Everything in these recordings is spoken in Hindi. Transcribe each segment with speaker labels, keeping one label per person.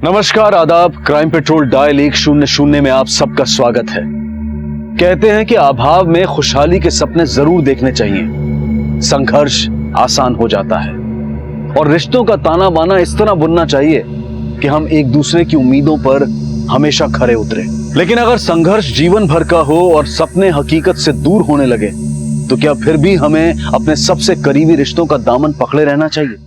Speaker 1: नमस्कार, आदाब। क्राइम पेट्रोल डायल 100 में आप सबका स्वागत है। कहते हैं कि अभाव में खुशहाली के सपने जरूर देखने चाहिए। संघर्ष आसान हो जाता है और रिश्तों का ताना बाना इस तरह बुनना चाहिए कि हम एक दूसरे की उम्मीदों पर हमेशा खरे उतरे। लेकिन अगर संघर्ष जीवन भर का हो और सपने हकीकत से दूर होने लगे तो क्या फिर भी हमें अपने सबसे करीबी रिश्तों का दामन पकड़े रहना चाहिए?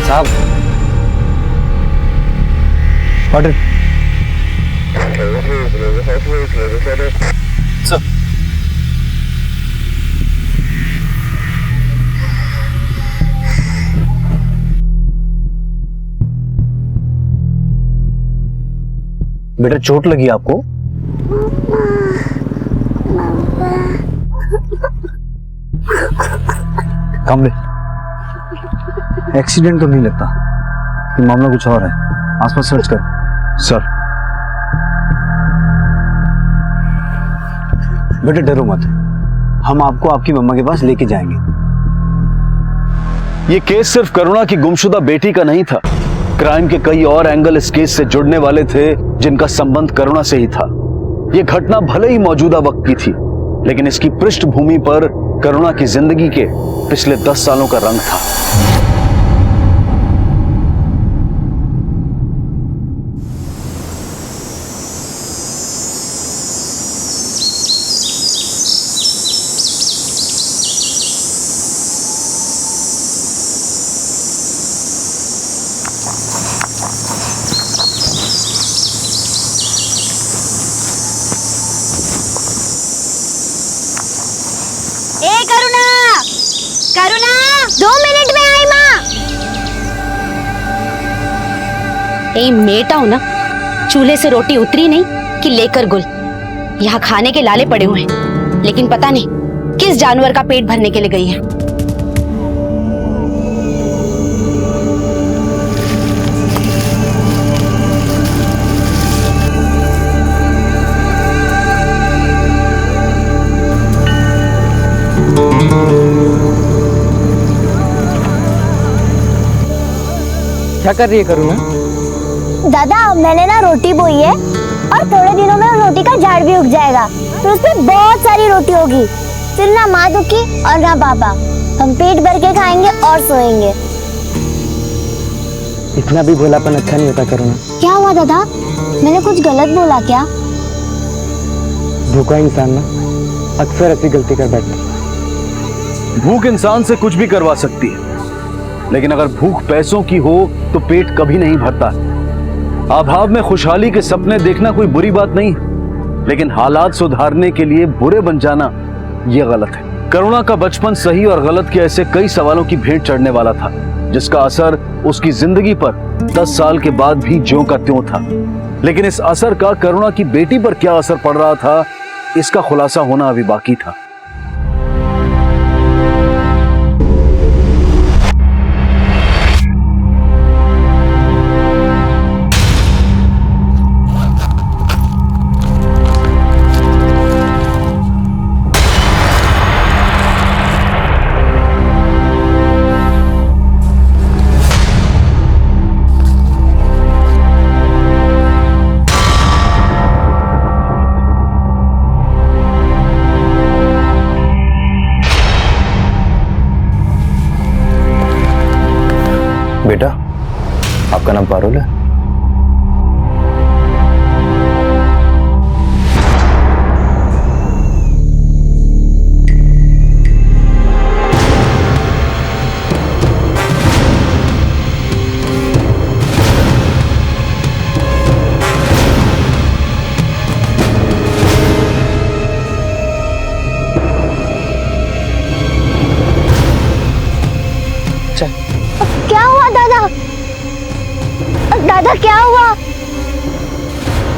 Speaker 2: साहब ऑर्डर।
Speaker 1: सर,
Speaker 2: बेटा चोट लगी आपको? कमले, एक्सीडेंट तो नहीं लगता, ये मामला कुछ और है। आसपास सर्च कर।
Speaker 1: सर।
Speaker 2: बेटा डरो मत, हम आपको आपकी मम्मा के पास लेके जाएंगे।
Speaker 1: ये केस सिर्फ करुणा की गुमशुदा बेटी का नहीं था। क्राइम के कई और एंगल इस केस से जुड़ने वाले थे जिनका संबंध करुणा से ही था। ये घटना भले ही मौजूदा वक्त की थी, लेकिन इसकी पृष्ठभूमि पर करुणा की जिंदगी के पिछले 10 सालों का रंग था।
Speaker 3: करुणा 2 मिनट में आई माँ। ए मेटा हूं ना, चूल्हे से रोटी उतरी नहीं कि लेकर गुल। यहाँ खाने के लाले पड़े हुए हैं, लेकिन पता नहीं किस जानवर का पेट भरने के लिए गई है।
Speaker 2: क्या कर रही है करुणा?
Speaker 4: दादा मैंने ना रोटी बोई है और थोड़े दिनों में रोटी का झाड़ भी उग जाएगा, तो उसमें बहुत सारी रोटी होगी। फिर ना माँ दुखी और ना पापा, हम पेट भर के खाएंगे और सोएंगे।
Speaker 2: इतना भी भोलापन अच्छा नहीं होता करुणा।
Speaker 4: क्या हुआ दादा, मैंने कुछ गलत बोला क्या?
Speaker 2: भूखा इंसान ना अक्सर ऐसी गलती कर बैठता है।
Speaker 1: भूख इंसान से कुछ भी करवा सकती है, लेकिन अगर भूख पैसों की हो तो पेट कभी नहीं भरता। अभाव में खुशहाली के सपने देखना कोई बुरी बात नहीं, लेकिन हालात सुधारने के लिए बुरे बन जाना यह गलत है। करुणा का बचपन सही और गलत के ऐसे कई सवालों की भेंट चढ़ने वाला था, जिसका असर उसकी जिंदगी पर 10 साल के बाद भी ज्यों का त्यों था। लेकिन इस असर का करुणा की बेटी पर क्या असर पड़ रहा था, इसका खुलासा होना अभी बाकी था।
Speaker 2: बेटा आपका नाम पारुल है?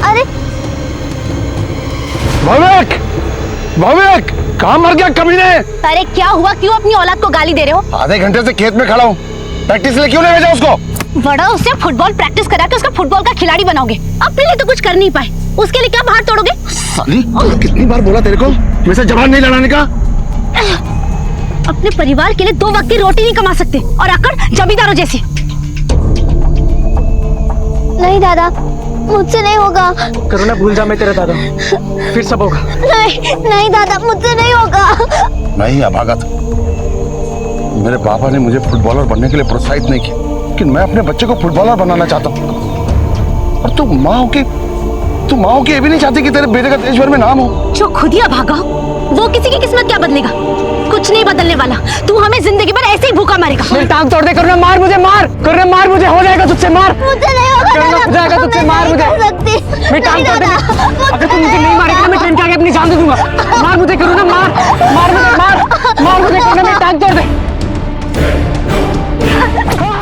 Speaker 4: अरे
Speaker 5: भव्यक, भव्यक, कहाँ मर गया कमीने?
Speaker 3: अरे क्या हुआ, क्यों अपनी औलाद को गाली दे रहे हो?
Speaker 5: आधे घंटे से खेत में खड़ा हूँ, प्रैक्टिस के लिए क्यों नहीं भेजा उसको?
Speaker 3: बड़ा उससे फुटबॉल प्रैक्टिस करा के उसका फुटबॉल का खिलाड़ी बनाओगे। अपने लिए तो कुछ कर नहीं पाए, उसके लिए क्या बाहर तोड़ोगे?
Speaker 5: साली, कितनी बार बोला तेरे को मेरे से जबान नहीं लड़ाने का?
Speaker 3: अपने परिवार के लिए 2 वक्त की रोटी नहीं कमा सकते और आकर जमींदारों जैसी।
Speaker 4: नहीं दादा, मुझसे नहीं होगा।
Speaker 2: करुणा भूल जा, मैं तेरा दादा, फिर सब होगा।
Speaker 4: नहीं नहीं दादा, मुझसे नहीं होगा।
Speaker 5: नहीं अभागत, मेरे पापा ने मुझे फुटबॉलर बनने के लिए प्रोत्साहित नहीं किया, लेकिन मैं अपने बच्चे को फुटबॉलर बनाना चाहता हूँ। और तू माँ हो के ये भी नहीं चाहती कि तेरे बेटे का देश भर में नाम हो?
Speaker 3: जो खुद ही अभागा हो, वो किसी की किस्मत क्या बदलेगा? कुछ नहीं बदलने वाला। तू हमें जिंदगी भर ऐसे ही भूखा मारेगा।
Speaker 2: मेरी टांग तोड़ दे करुणा, मार मुझे, मार करुणा, मार मुझे, हो जाएगा तुझसे, मार।
Speaker 4: मुझसे नहीं होगा
Speaker 2: करुणा, हो जाएगा तुझसे, मार मुझे। मेरी टांग तोड़ दे। अगर तुम मुझे नहीं मारेगी ना, मैं ट्रेन के आगे अपनी जान दे दूंगा। मार मुझे करुणा, मार, मार मुझे, मार मुझे करुणा, मेरी टांग तोड़ दे।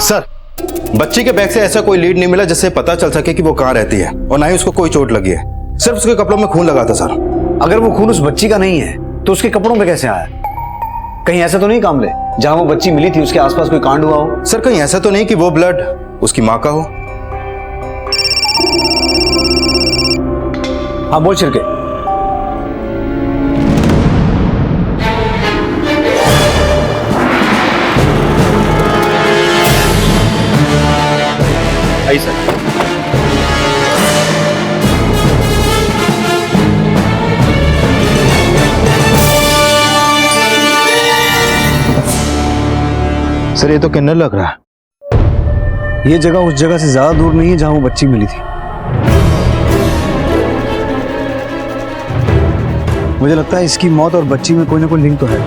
Speaker 6: सर, बच्ची के बैग से ऐसा कोई लीड नहीं मिला जिससे पता चल सके कि वो कहाँ रहती है, और ना ही उसको कोई चोट लगी है। सिर्फ उसके कपड़ों में खून लगा था सर।
Speaker 1: अगर वो खून उस बच्ची का नहीं है तो उसके कपड़ों में कैसे आया? कहीं ऐसा तो नहीं कामले, जहां वो बच्ची मिली थी उसके आसपास कोई कांड हुआ हो?
Speaker 6: सर, कहीं ऐसा तो नहीं कि वो ब्लड उसकी माँ का हो?
Speaker 1: हाँ बोल छिड़के।
Speaker 6: आई सर। सर, ये तो किन्नर लग रहा है।
Speaker 1: ये जगह उस जगह से ज्यादा दूर नहीं है जहां वो बच्ची मिली थी। मुझे लगता है इसकी मौत और बच्ची में कोई ना कोई लिंक तो है।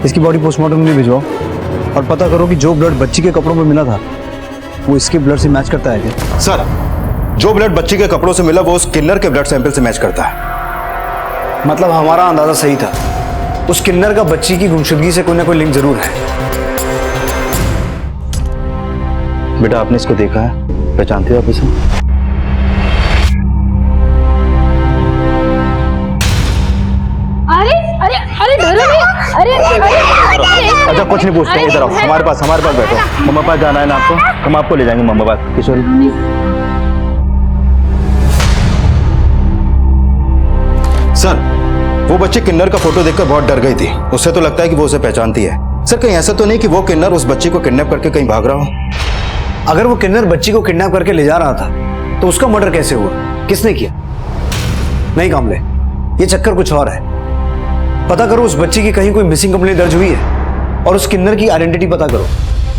Speaker 1: इसकी बॉडी पोस्टमार्टम में भिजवाओ और पता करो कि जो ब्लड बच्ची के कपड़ों में मिला था वो इसके ब्लड से मैच करता है क्या?
Speaker 6: सर, जो ब्लड बच्ची के कपड़ों से मिला वो उस किन्नर के ब्लड सैंपल से मैच करता है।
Speaker 1: मतलब हमारा अंदाजा सही था, उस किन्नर का बच्ची की गुमशुदगी से कोई ना कोई लिंक जरूर है।
Speaker 6: बेटा, आपने इसको देखा है? पहचानते हो आप इसे?
Speaker 3: अरे अरे अरे डरो नहीं। अरे
Speaker 6: अच्छा, कुछ नहीं पूछते, इधर आओ, हमारे पास बैठो। मम्मा पास जाना है ना आपको? हम आपको ले जाएंगे मम्मा पास। किशोरी, सर, वो बच्ची किन्नर का फोटो देखकर बहुत डर गई थी। उससे तो लगता है कि वो उसे पहचानती है। सर, कहीं ऐसा तो नहीं कि वो किन्नर उस बच्ची को किडनैप करके कहीं भाग रहा हो?
Speaker 1: अगर वो किन्नर बच्ची को किडनैप करके ले जा रहा था तो उसका मर्डर कैसे हुआ? किसने किया? नहीं कामले, ये चक्कर कुछ और है। पता करो उस बच्ची की कहीं कोई मिसिंग कंप्लेंट दर्ज हुई है और उस किन्नर की आइडेंटिटी पता करो,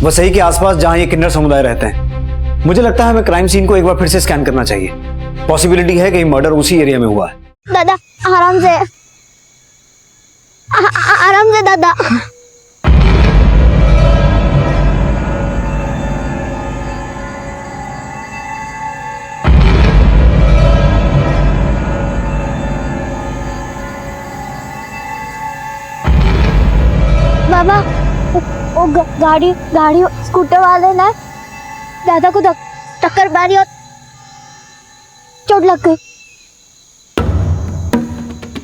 Speaker 1: वसई के आसपास जहां ये किन्नर समुदाय रहते हैं। मुझे लगता है हमें क्राइम सीन को एक बार फिर से स्कैन करना चाहिए। पॉसिबिलिटी है कि मर्डर उसी एरिया में हुआ है।
Speaker 4: दादा आराम से, आराम से दादा। बाबा, वो गाड़ी स्कूटर वाले ने दादा को टक्कर मारी और चोट लग गई।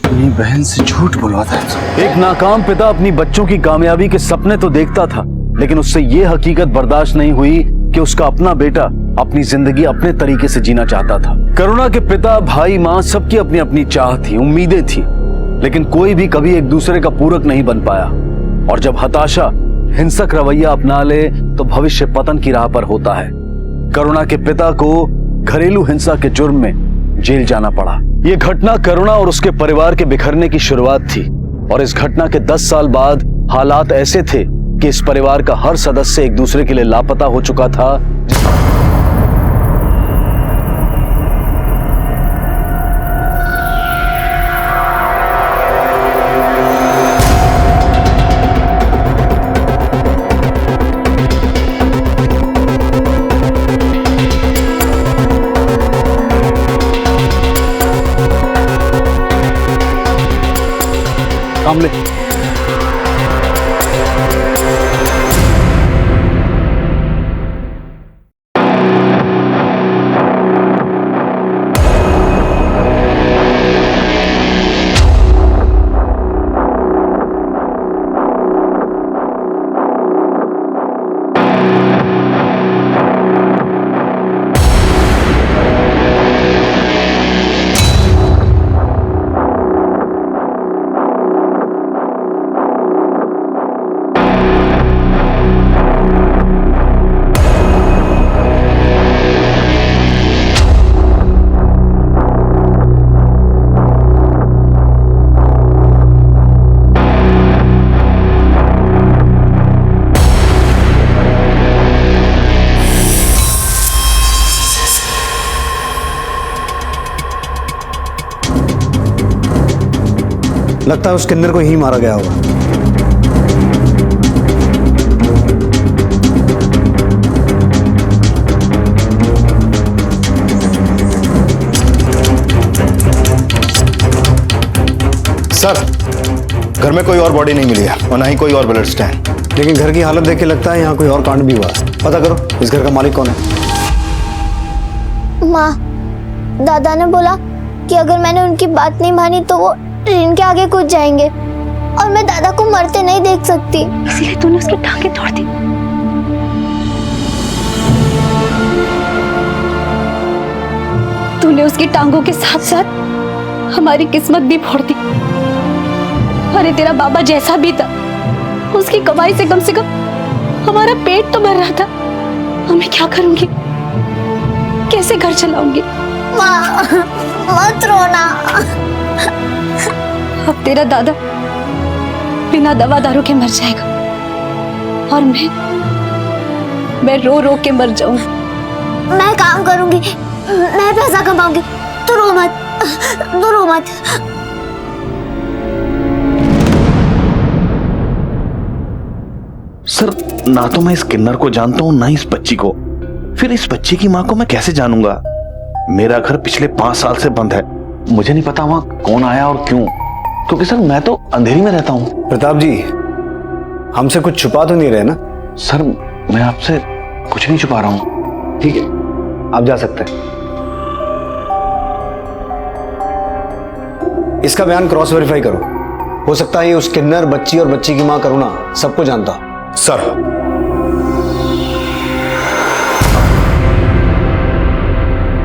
Speaker 1: अपनी बहन से झूठ बुलवाता है। एक नाकाम पिता अपनी बच्चों की कामयाबी के सपने तो देखता था, लेकिन उससे ये हकीकत बर्दाश्त नहीं हुई कि उसका अपना बेटा अपनी जिंदगी अपने तरीके से जीना चाहता था। करुणा के पिता, भाई, माँ, सबकी अपनी अपनी चाह थी, उम्मीदें थी, लेकिन कोई भी कभी एक दूसरे का पूरक नहीं बन पाया। और जब हताशा हिंसक रवैया अपना ले तो भविष्य पतन की राह पर होता है। करुणा के पिता को घरेलू हिंसा के जुर्म में जेल जाना पड़ा। यह घटना करुणा और उसके परिवार के बिखरने की शुरुआत थी, और इस घटना के 10 साल बाद हालात ऐसे थे कि इस परिवार का हर सदस्य एक दूसरे के लिए लापता हो चुका था। कामले,
Speaker 7: लगता है उस किन्नर को ही मारा गया होगा।
Speaker 6: सर, घर में कोई और बॉडी नहीं मिली है और ना ही कोई और ब्लड स्टैंड।
Speaker 7: लेकिन घर की हालत देख के लगता है यहाँ कोई और कांड भी हुआ है। पता करो इस घर का मालिक कौन है।
Speaker 4: माँ, दादा ने बोला कि अगर मैंने उनकी बात नहीं मानी तो वो ट्रेन के आगे कूद जाएंगे और मैं दादा को मरते नहीं देख सकती।
Speaker 3: इसीलिए तूने उसकी टांगें तोड़ दी। तूने उसकी टांगों के साथ साथ हमारी किस्मत भी फोड़ दी। अरे तेरा बाबा जैसा भी था, उसकी कमाई से कम हमारा पेट तो भर रहा था। अब मैं क्या करूंगी, कैसे घर चलाऊंगी?
Speaker 4: माँ, मत रोना।
Speaker 3: अब तेरा दादा बिना दवा दारू के मर जाएगा और मैं रो रो के मर जाऊंगी।
Speaker 4: मैं काम करूंगी, मैं पैसा कमाऊंगी। तू रो मत, तू रो मत।
Speaker 5: सर, ना तो मैं इस किन्नर को जानता हूं ना इस बच्ची को, फिर इस बच्ची की मां को मैं कैसे जानूंगा? मेरा घर पिछले 5 साल से बंद है, मुझे नहीं पता वहां कौन आया और क्यों, क्योंकि सर मैं तो अंधेरी में रहता हूं।
Speaker 7: प्रताप जी, हमसे कुछ छुपा तो नहीं रहे ना?
Speaker 5: सर, मैं आपसे कुछ नहीं छुपा रहा हूं।
Speaker 7: ठीक है, आप जा सकते हैं। इसका बयान क्रॉस वेरीफाई करो। हो सकता है ये उस किन्नर, बच्ची और बच्ची की मां करुणा सबको जानता।
Speaker 6: सर,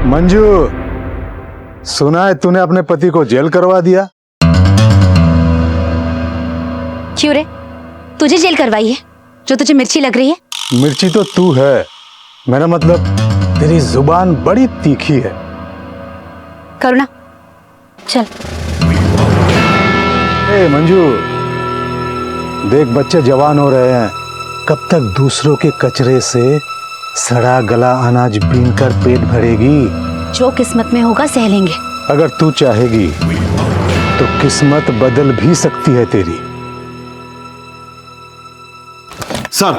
Speaker 8: मंजू, सुना है तूने अपने पति को जेल करवा दिया?
Speaker 3: क्यों रे, तुझे जेल करवाई है जो तुझे मिर्ची लग रही है?
Speaker 8: मिर्ची तो तू है, मेरा मतलब तेरी जुबान बड़ी तीखी है।
Speaker 3: करुणा चल।
Speaker 8: ए मंजू, देख बच्चे जवान हो रहे हैं, कब तक दूसरों के कचरे से सड़ा गला अनाज बीनकर पेट भरेगी?
Speaker 3: जो किस्मत में होगा सह लेंगे।
Speaker 8: अगर तू चाहेगी तो किस्मत बदल भी सकती है तेरी।
Speaker 6: सर,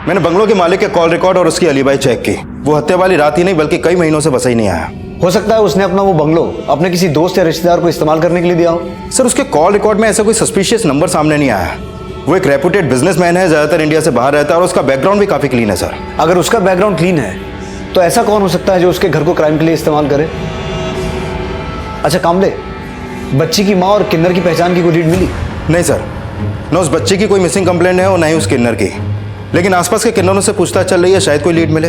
Speaker 6: मैंने बंगलों के मालिक के कॉल रिकॉर्ड और उसकी अलीबाई चेक की। वो हत्या वाली रात ही नहीं बल्कि कई महीनों से बसा ही नहीं आया।
Speaker 7: हो सकता है उसने अपना वो बंगलो अपने किसी दोस्त या रिश्तेदार को इस्तेमाल करने के लिए दिया हो।
Speaker 6: सर, उसके कॉल रिकॉर्ड में ऐसा कोई सस्पिशियस नंबर सामने नहीं आया। वो एक रेपुटेड बिजनेसमैन है, ज्यादातर इंडिया से बाहर रहता है और उसका बैकग्राउंड भी काफी क्लीन है। सर,
Speaker 7: अगर उसका बैकग्राउंड क्लीन है तो ऐसा कौन हो सकता है जो उसके घर को क्राइम के लिए इस्तेमाल करे? अच्छा कामले, बच्ची की माँ और किन्नर की पहचान की कोई लीड मिली?
Speaker 6: नहीं सर, न उस बच्चे की कोई मिसिंग कंप्लेंट है और न ही उस किन्नर की, लेकिन आसपास के किन्नरों से पूछताछ चल रही है, शायद कोई लीड मिले।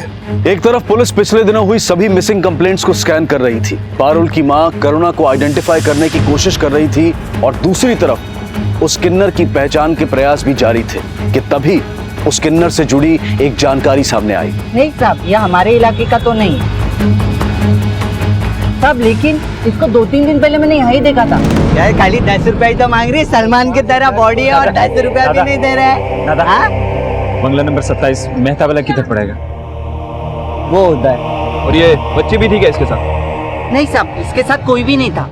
Speaker 1: एक तरफ पुलिस पिछले दिनों हुई सभी मिसिंग कंप्लेंट्स को स्कैन कर रही थी, पारुल की मां करुणा को आइडेंटिफाई करने की कोशिश कर रही थी, और दूसरी तरफ उस किन्नर की पहचान के प्रयास भी जारी थे कि तभी उस किन्नर से जुड़ी एक जानकारी सामने आई।
Speaker 2: नहीं साहब, यह हमारे इलाके का तो नहीं साहब, लेकिन इसको 2-3 दिन पहले मैंने यहाँ ही देखा था। यार खाली 10 रुपया ही तो मांग रही है, सलमान की तरह बॉडी है और 10 रुपया भी नहीं दे रहा है।
Speaker 9: दादा,
Speaker 2: हाँ?
Speaker 9: बंगला नंबर 27 मेहता वाला किधर पड़ेगा?
Speaker 2: वो उधर।
Speaker 9: और ये बच्ची भी ठीक है इसके साथ?
Speaker 2: नहीं साहब, इसके साथ कोई भी नहीं था।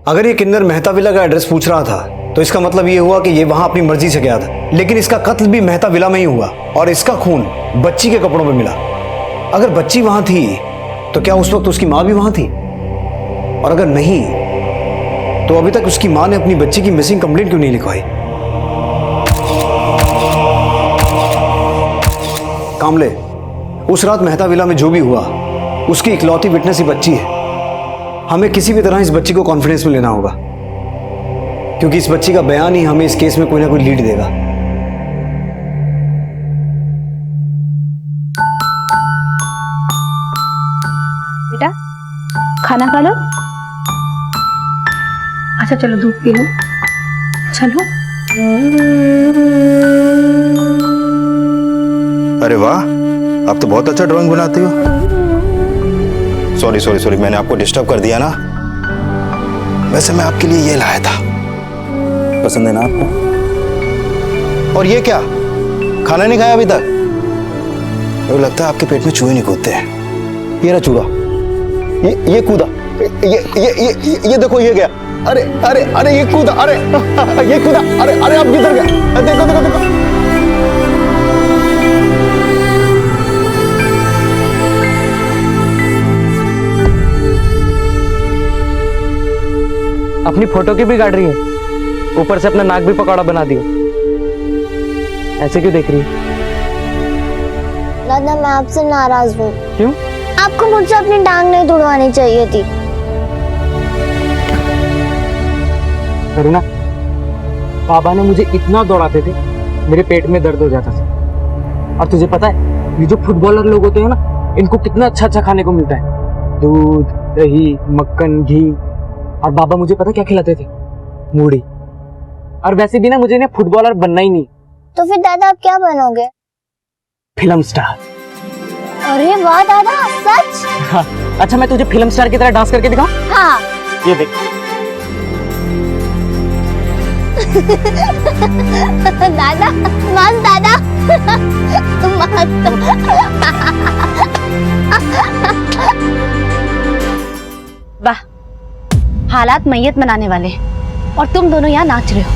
Speaker 7: अगर ये किन्नर मेहता विला का एड्रेस पूछ रहा था तो इसका मतलब ये हुआ कि ये वहां अपनी मर्जी से गया था, लेकिन इसका कत्ल भी मेहता विला में ही हुआ और इसका खून बच्ची के कपड़ों में मिला। अगर बच्ची वहां थी तो क्या उस वक्त उसकी मां भी वहां थी? और अगर नहीं तो अभी तक उसकी मां ने अपनी बच्ची की मिसिंग कंप्लेंट क्यों नहीं लिखवाई? कामले, उस रात मेहता विला में जो भी हुआ उसकी इकलौती विटनेस ही बच्ची है। हमें किसी भी तरह इस बच्ची को कॉन्फिडेंस में लेना होगा, क्योंकि इस बच्ची का बयान ही हमें इस केस में कोई ना कोई लीड देगा।
Speaker 3: बेटा खाना खा लो। अच्छा चलो दूध पी लो। चलो।
Speaker 6: अरे वाह, आप तो बहुत अच्छा ड्राइंग बनाती हो। सॉरी, मैंने आपको डिस्टर्ब कर दिया ना। वैसे मैं आपके लिए ये लाया था, पसंद है ना आपको? और ये क्या, खाना नहीं खाया अभी तक? तो लगता है आपके पेट में चूहे नहीं कूदते हैं। ये रहा चूहा, ये कूदा, ये देखो ये गया। अरे अरे अरे ये कूदा, अरे ये कूदा, अरे अरे आप किधर गए? देखो देखो देखो।
Speaker 2: अपनी फोटो की भी गाड़ रही है, ऊपर से अपना नाक भी पकौड़ा बना दिया। ऐसे क्यों देख रही है?
Speaker 4: दादा मैं आपसे नाराज हूँ।
Speaker 2: क्यों?
Speaker 4: आपको मुझसे अपनी टांग नहीं तुड़वानी चाहिए थी।
Speaker 2: करुणा, बाबा ने मुझे इतना दौड़ाते थे, मेरे पेट में दर्द हो जाता था। और तुझे पता है, ये जो फुटबॉलर लोग होते हैं ना, इनको कितना अच्छा अच्छा खाने को मिलता है। दूध, दही, मक्खन, घी। और बाबा मुझे पता क्या खिलाते थे? मूढ़ी। और वैसे भी ना मुझे ना फुटबॉलर बनना ही नहीं।
Speaker 4: तो फिर दादा आप क्या बनोगे?
Speaker 2: Film star.
Speaker 4: अरे वाह दादा, सच?
Speaker 2: हाँ। अच्छा मैं तुझे फिल्म स्टार की तरह डांस करके दिखाऊं?
Speaker 4: हाँ।
Speaker 2: ये देख।
Speaker 4: दादा मस्त, दादा मस्त।
Speaker 3: वाह, हालात मैयत बनाने वाले हैं और तुम दोनों यहाँ नाच रहे हो।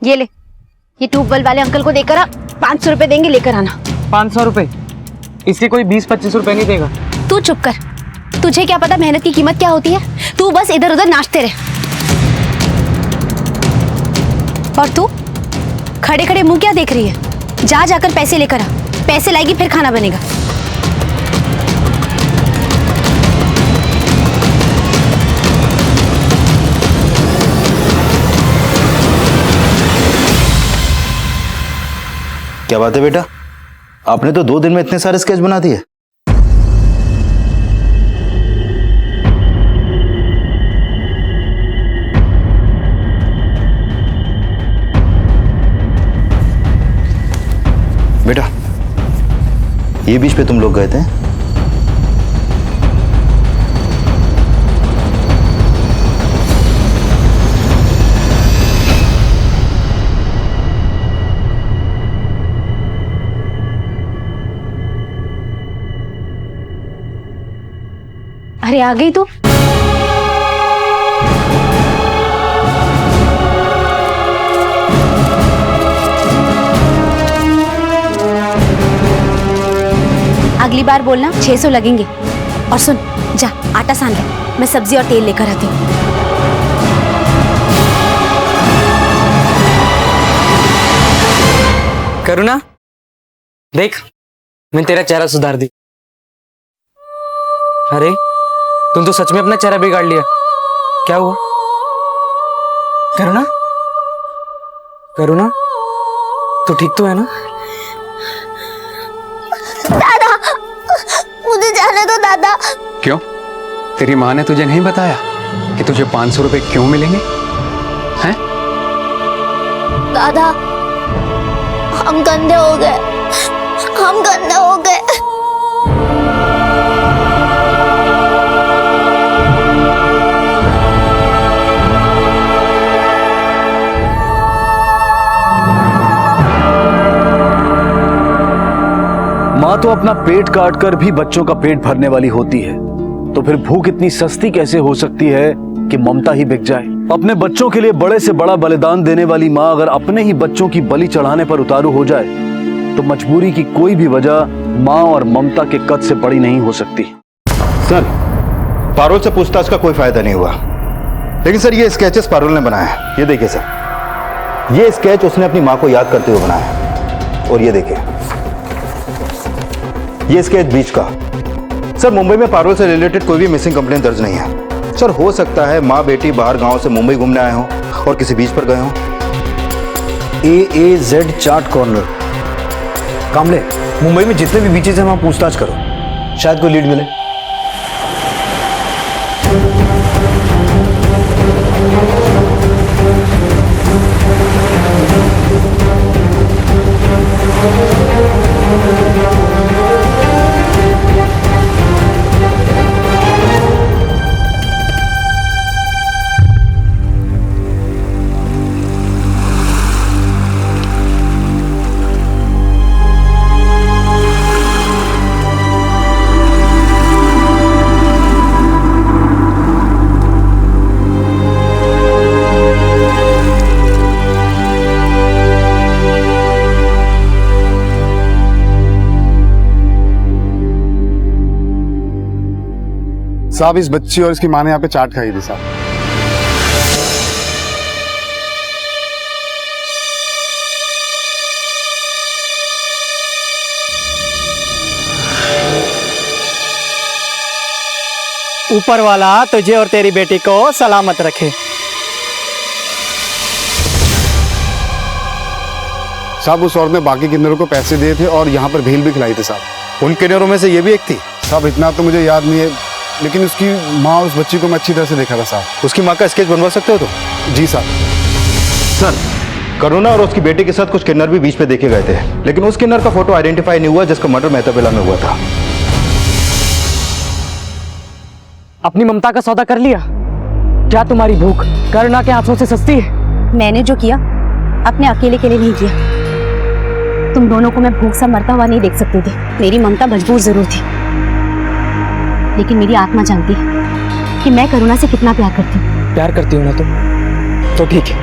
Speaker 3: ये ले, ये ट्यूबवेल वाले अंकल को देकर आ, 500 रुपए देंगे, लेकर आना।
Speaker 2: 500 रुपए? इसके कोई 20-25 रुपए नहीं देगा।
Speaker 3: तू चुप कर, तुझे क्या पता मेहनत की कीमत क्या होती है? तू बस इधर उधर नाचते रहे। और तू खड़े खड़े मुंह क्या देख रही है? जा जाकर पैसे लेकर आ, पैसे लाएगी फिर खाना बनेगा।
Speaker 6: क्या बात है बेटा, आपने तो 2 दिन में इतने सारे स्केच बना दिए। बेटा, ये बीच पे तुम लोग गए थे?
Speaker 3: अरे आ गई तू? अगली बार बोलना 600 लगेंगे। और सुन, जा आटा सान ले, मैं सब्जी और तेल लेकर आती हूँ।
Speaker 2: करुणा, देख मैंने तेरा चेहरा सुधार दी। अरे तुम तो सच में अपना चेहरा बिगाड़ लिया। क्या हुआ? करुणा, करुणा, तू ठीक तो है ना?
Speaker 4: दादा मुझे जाने दो दादा।
Speaker 10: क्यों? तेरी माँ ने तुझे नहीं बताया कि तुझे 500 रुपए क्यों मिलेंगे? हैं?
Speaker 4: दादा हम गंदे हो गए, हम गंदे हो गए।
Speaker 1: माँ तो अपना पेट काट कर भी बच्चों का पेट भरने वाली होती है, तो फिर भूख इतनी सस्ती कैसे हो सकती है कि ममता ही बिक जाए? अपने बच्चों के लिए बड़े से बड़ा बलिदान देने वाली माँ अगर अपने ही बच्चों की बलि चढ़ाने पर उतारू हो जाए तो मजबूरी की कोई भी वजह माँ और ममता के कद से बड़ी नहीं हो सकती।
Speaker 6: सर, पारुल से पूछताछ का कोई फायदा नहीं हुआ, लेकिन सर ये स्केचेस पारुल ने बनाया है। ये देखिए सर, ये स्केच उसने अपनी माँ को याद करते हुए बनाया है। और ये देखिए, ये स्केच बीच का। सर मुंबई में पारुल से रिलेटेड कोई भी मिसिंग कंप्लेन दर्ज नहीं है। सर हो सकता है माँ बेटी बाहर गांव से मुंबई घूमने आए हों और किसी बीच पर गए हों।
Speaker 7: AAZ चाट कॉर्नर। कामले, मुंबई में जितने भी बीचेस हैं वहां पूछताछ करो, शायद कोई लीड मिले।
Speaker 5: साहब इस बच्ची और इसकी माँ ने यहाँ पे चाट खाई थी साहब।
Speaker 2: ऊपर वाला तुझे और तेरी बेटी को सलामत रखे।
Speaker 5: साहब उस औरत ने बाकी किन्नरों को पैसे दिए थे और यहाँ पर भेल भी खिलाई थी साहब।
Speaker 6: उन किन्नरों में से ये भी एक थी?
Speaker 5: साहब इतना तो मुझे याद नहीं है, लेकिन उसकी माँ उस बच्ची को मैं अच्छी तरह से देखा था साहब।
Speaker 6: उसकी माँ का स्केच बनवा सकते हो तुम?
Speaker 5: जी साहब।
Speaker 6: सर, करुणा और उसकी बेटी के साथ कुछ किन्नर भी बीच पे देखे गए थे, लेकिन उस किन्नर का फोटो आइडेंटिफाई नहीं हुआ जिसका मर्डर मेहता विला में हुआ था।
Speaker 2: अपनी ममता का सौदा कर लिया? क्या तुम्हारी भूख करुणा के आंसुओं से सस्ती है?
Speaker 3: मैंने जो किया अपने अकेले के लिए नहीं किया। तुम दोनों को मैं भूख से मरता हुआ नहीं देख सकती थी। मेरी ममता मजबूर जरूर थी, लेकिन मेरी आत्मा जानती है कि मैं करुणा से कितना प्यार करती हूँ।
Speaker 2: प्यार करती हो ना तुम? तो ठीक है,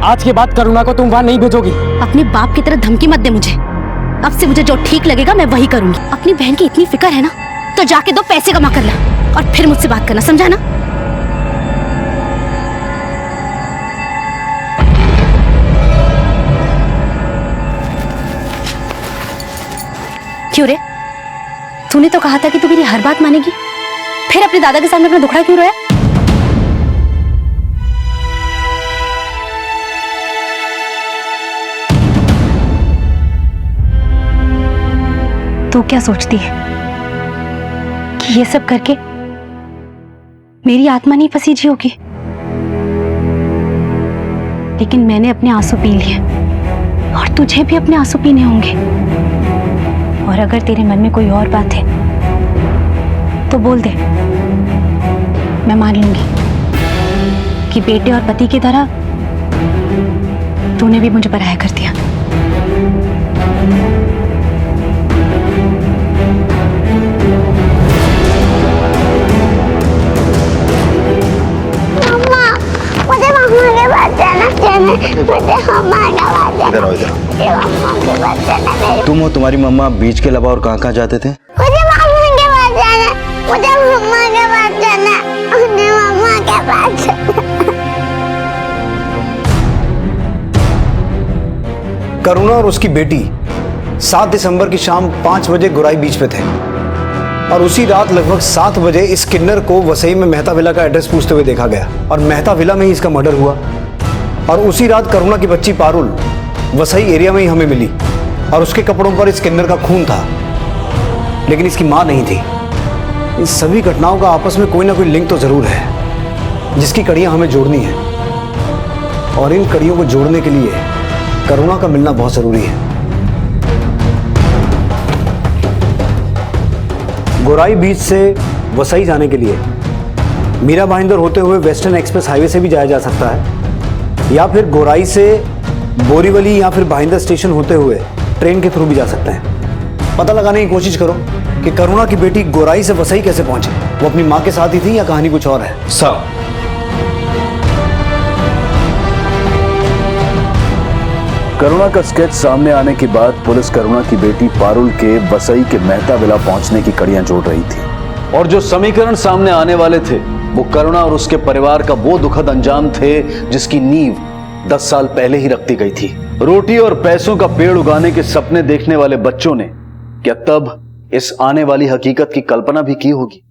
Speaker 2: आज के बाद करुणा को तुम वहां नहीं भेजोगी।
Speaker 3: अपने बाप की तरह धमकी मत दे मुझे। अब से मुझे जो ठीक लगेगा मैं वही करूंगी। अपनी बहन की इतनी फिक्र है ना, तो जाके 2 पैसे कमा कर ला और फिर मुझसे बात करना, समझा ना? क्यों रे? तूने तो कहा था कि तू मेरी हर बात मानेगी, फिर अपने दादा के सामने अपना दुखड़ा क्यों रोया? तू क्या सोचती है कि ये सब करके मेरी आत्मा नहीं पसीजी होगी? लेकिन मैंने अपने आंसू पी लिए और तुझे भी अपने आंसू पीने होंगे। और अगर तेरे मन में कोई और बात है तो बोल दे, मैं मान लूंगी कि बेटे और पति की तरह तूने भी मुझे पराया कर दिया।
Speaker 4: मुझे मम्मा के पास जाना है। मुझे मम्मा के पास जाना है। मुझे मम्मा के पास जाना है।
Speaker 6: तुम और तुम्हारी मम्मा बीच के अलावा और कहाँ जाते थे?
Speaker 4: मुझे मम्मा के पास जाना है। मुझे मम्मा के पास जाना है। मुझे मम्मा के पास जाना है।
Speaker 7: करुणा और उसकी बेटी 7 दिसंबर की शाम 5 बजे गोराई बीच पे थे और उसी रात लगभग 7 बजे इस किन्नर को वसई में मेहता विला का एड्रेस पूछते हुए देखा गया और मेहता विला में ही इसका मर्डर हुआ। और उसी रात करुणा की बच्ची पारुल वसई एरिया में ही हमें मिली और उसके कपड़ों पर इस किन्नर का खून था, लेकिन इसकी मां नहीं थी। इन सभी घटनाओं का आपस में कोई ना कोई लिंक तो जरूर है जिसकी कड़ियां हमें जोड़नी है, और इन कड़ियों को जोड़ने के लिए करुणा का मिलना बहुत जरूरी है। गोराई बीच से वसई जाने के लिए मीरा भाईंदर होते हुए वेस्टर्न एक्सप्रेस हाईवे से भी जाया जा सकता है, या फिर गोराई से बोरीवली या फिर भाईंदर स्टेशन होते हुए ट्रेन के थ्रू भी जा सकते हैं। पता लगाने की कोशिश करो कि करुणा की बेटी गोराई से वसई कैसे पहुंचे। वो अपनी मां के साथ ही थी या कहानी कुछ और है?
Speaker 1: साहब, करुणा का स्केच सामने आने के बाद पुलिस करुणा की बेटी पारुल के वसई के मेहता विला पहुंचने की कड़ियां जोड़ रही थी, और जो समीकरण सामने आने वाले थे वो करुणा और उसके परिवार का वो दुखद अंजाम थे जिसकी नींव 10 साल पहले ही रखती गई थी। रोटी और पैसों का पेड़ उगाने के सपने देखने वाले बच्चों ने क्या तब इस आने वाली हकीकत की कल्पना भी की होगी?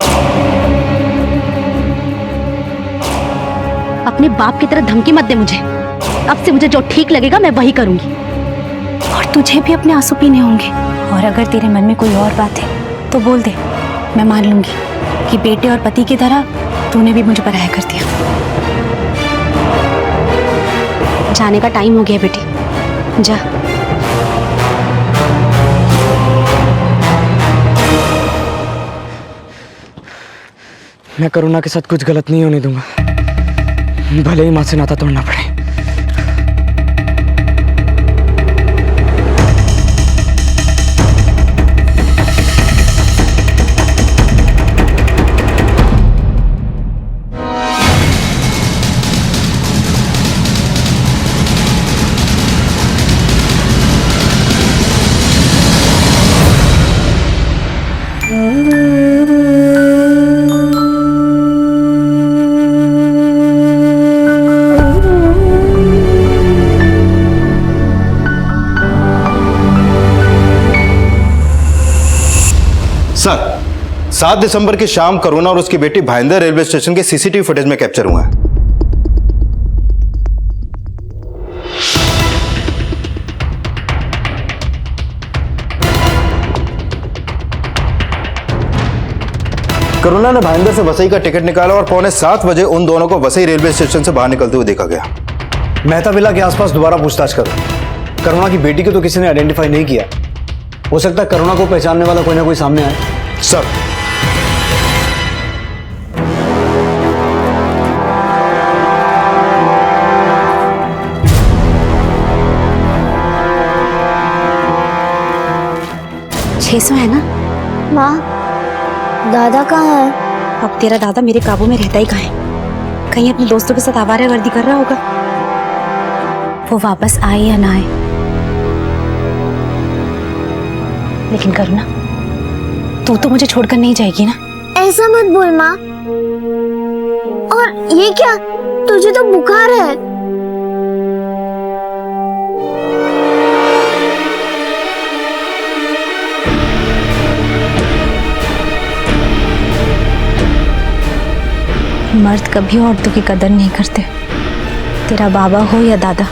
Speaker 3: अपने बाप की तरह धमकी मत दे मुझे। अब से मुझे जो ठीक लगेगा मैं वही करूंगी, और तुझे भी अपने आंसू पीने होंगे। और अगर तेरे मन में कोई और बात है तो बोल दे, मैं मान लूंगी कि बेटे और पति की तरह तूने भी मुझे पराया कर दिया। जाने का टाइम हो गया बेटी, जा।
Speaker 2: मैं करुणा के साथ कुछ गलत नहीं होने दूंगा, भले ही मां से नाता तोड़ना पड़े।
Speaker 6: 7 दिसंबर की शाम करुणा और उसकी बेटी भाईंदर रेलवे स्टेशन के सीसीटीवी फुटेज में कैप्चर हुआ है। करुणा ने भाईंदर से वसई का टिकट निकाला और 6:45 बजे उन दोनों को वसई रेलवे स्टेशन से बाहर निकलते हुए देखा गया।
Speaker 7: मेहता विला के आसपास दोबारा पूछताछ करो। करुणा की बेटी को तो किसी ने आइडेंटिफाई नहीं किया। हो सकता है करुणा को पहचानने वाला कोई ना कोई सामने आए।
Speaker 6: सर,
Speaker 3: छह सौ है ना?
Speaker 4: माँ, दादा कहाँ है?
Speaker 3: अब तेरा दादा मेरे काबू में रहता ही कहाँ है? कहीं अपने दोस्तों के साथ आवारागर्दी कर रहा होगा। वो वापस आए या ना आए, लेकिन करुणा, तू तो मुझे छोड़कर नहीं जाएगी ना?
Speaker 4: ऐसा मत बोल माँ। और ये क्या, तुझे तो बुखार है।
Speaker 3: मर्द कभी औरतों की कदर नहीं करते। तेरा बाबा हो या दादा,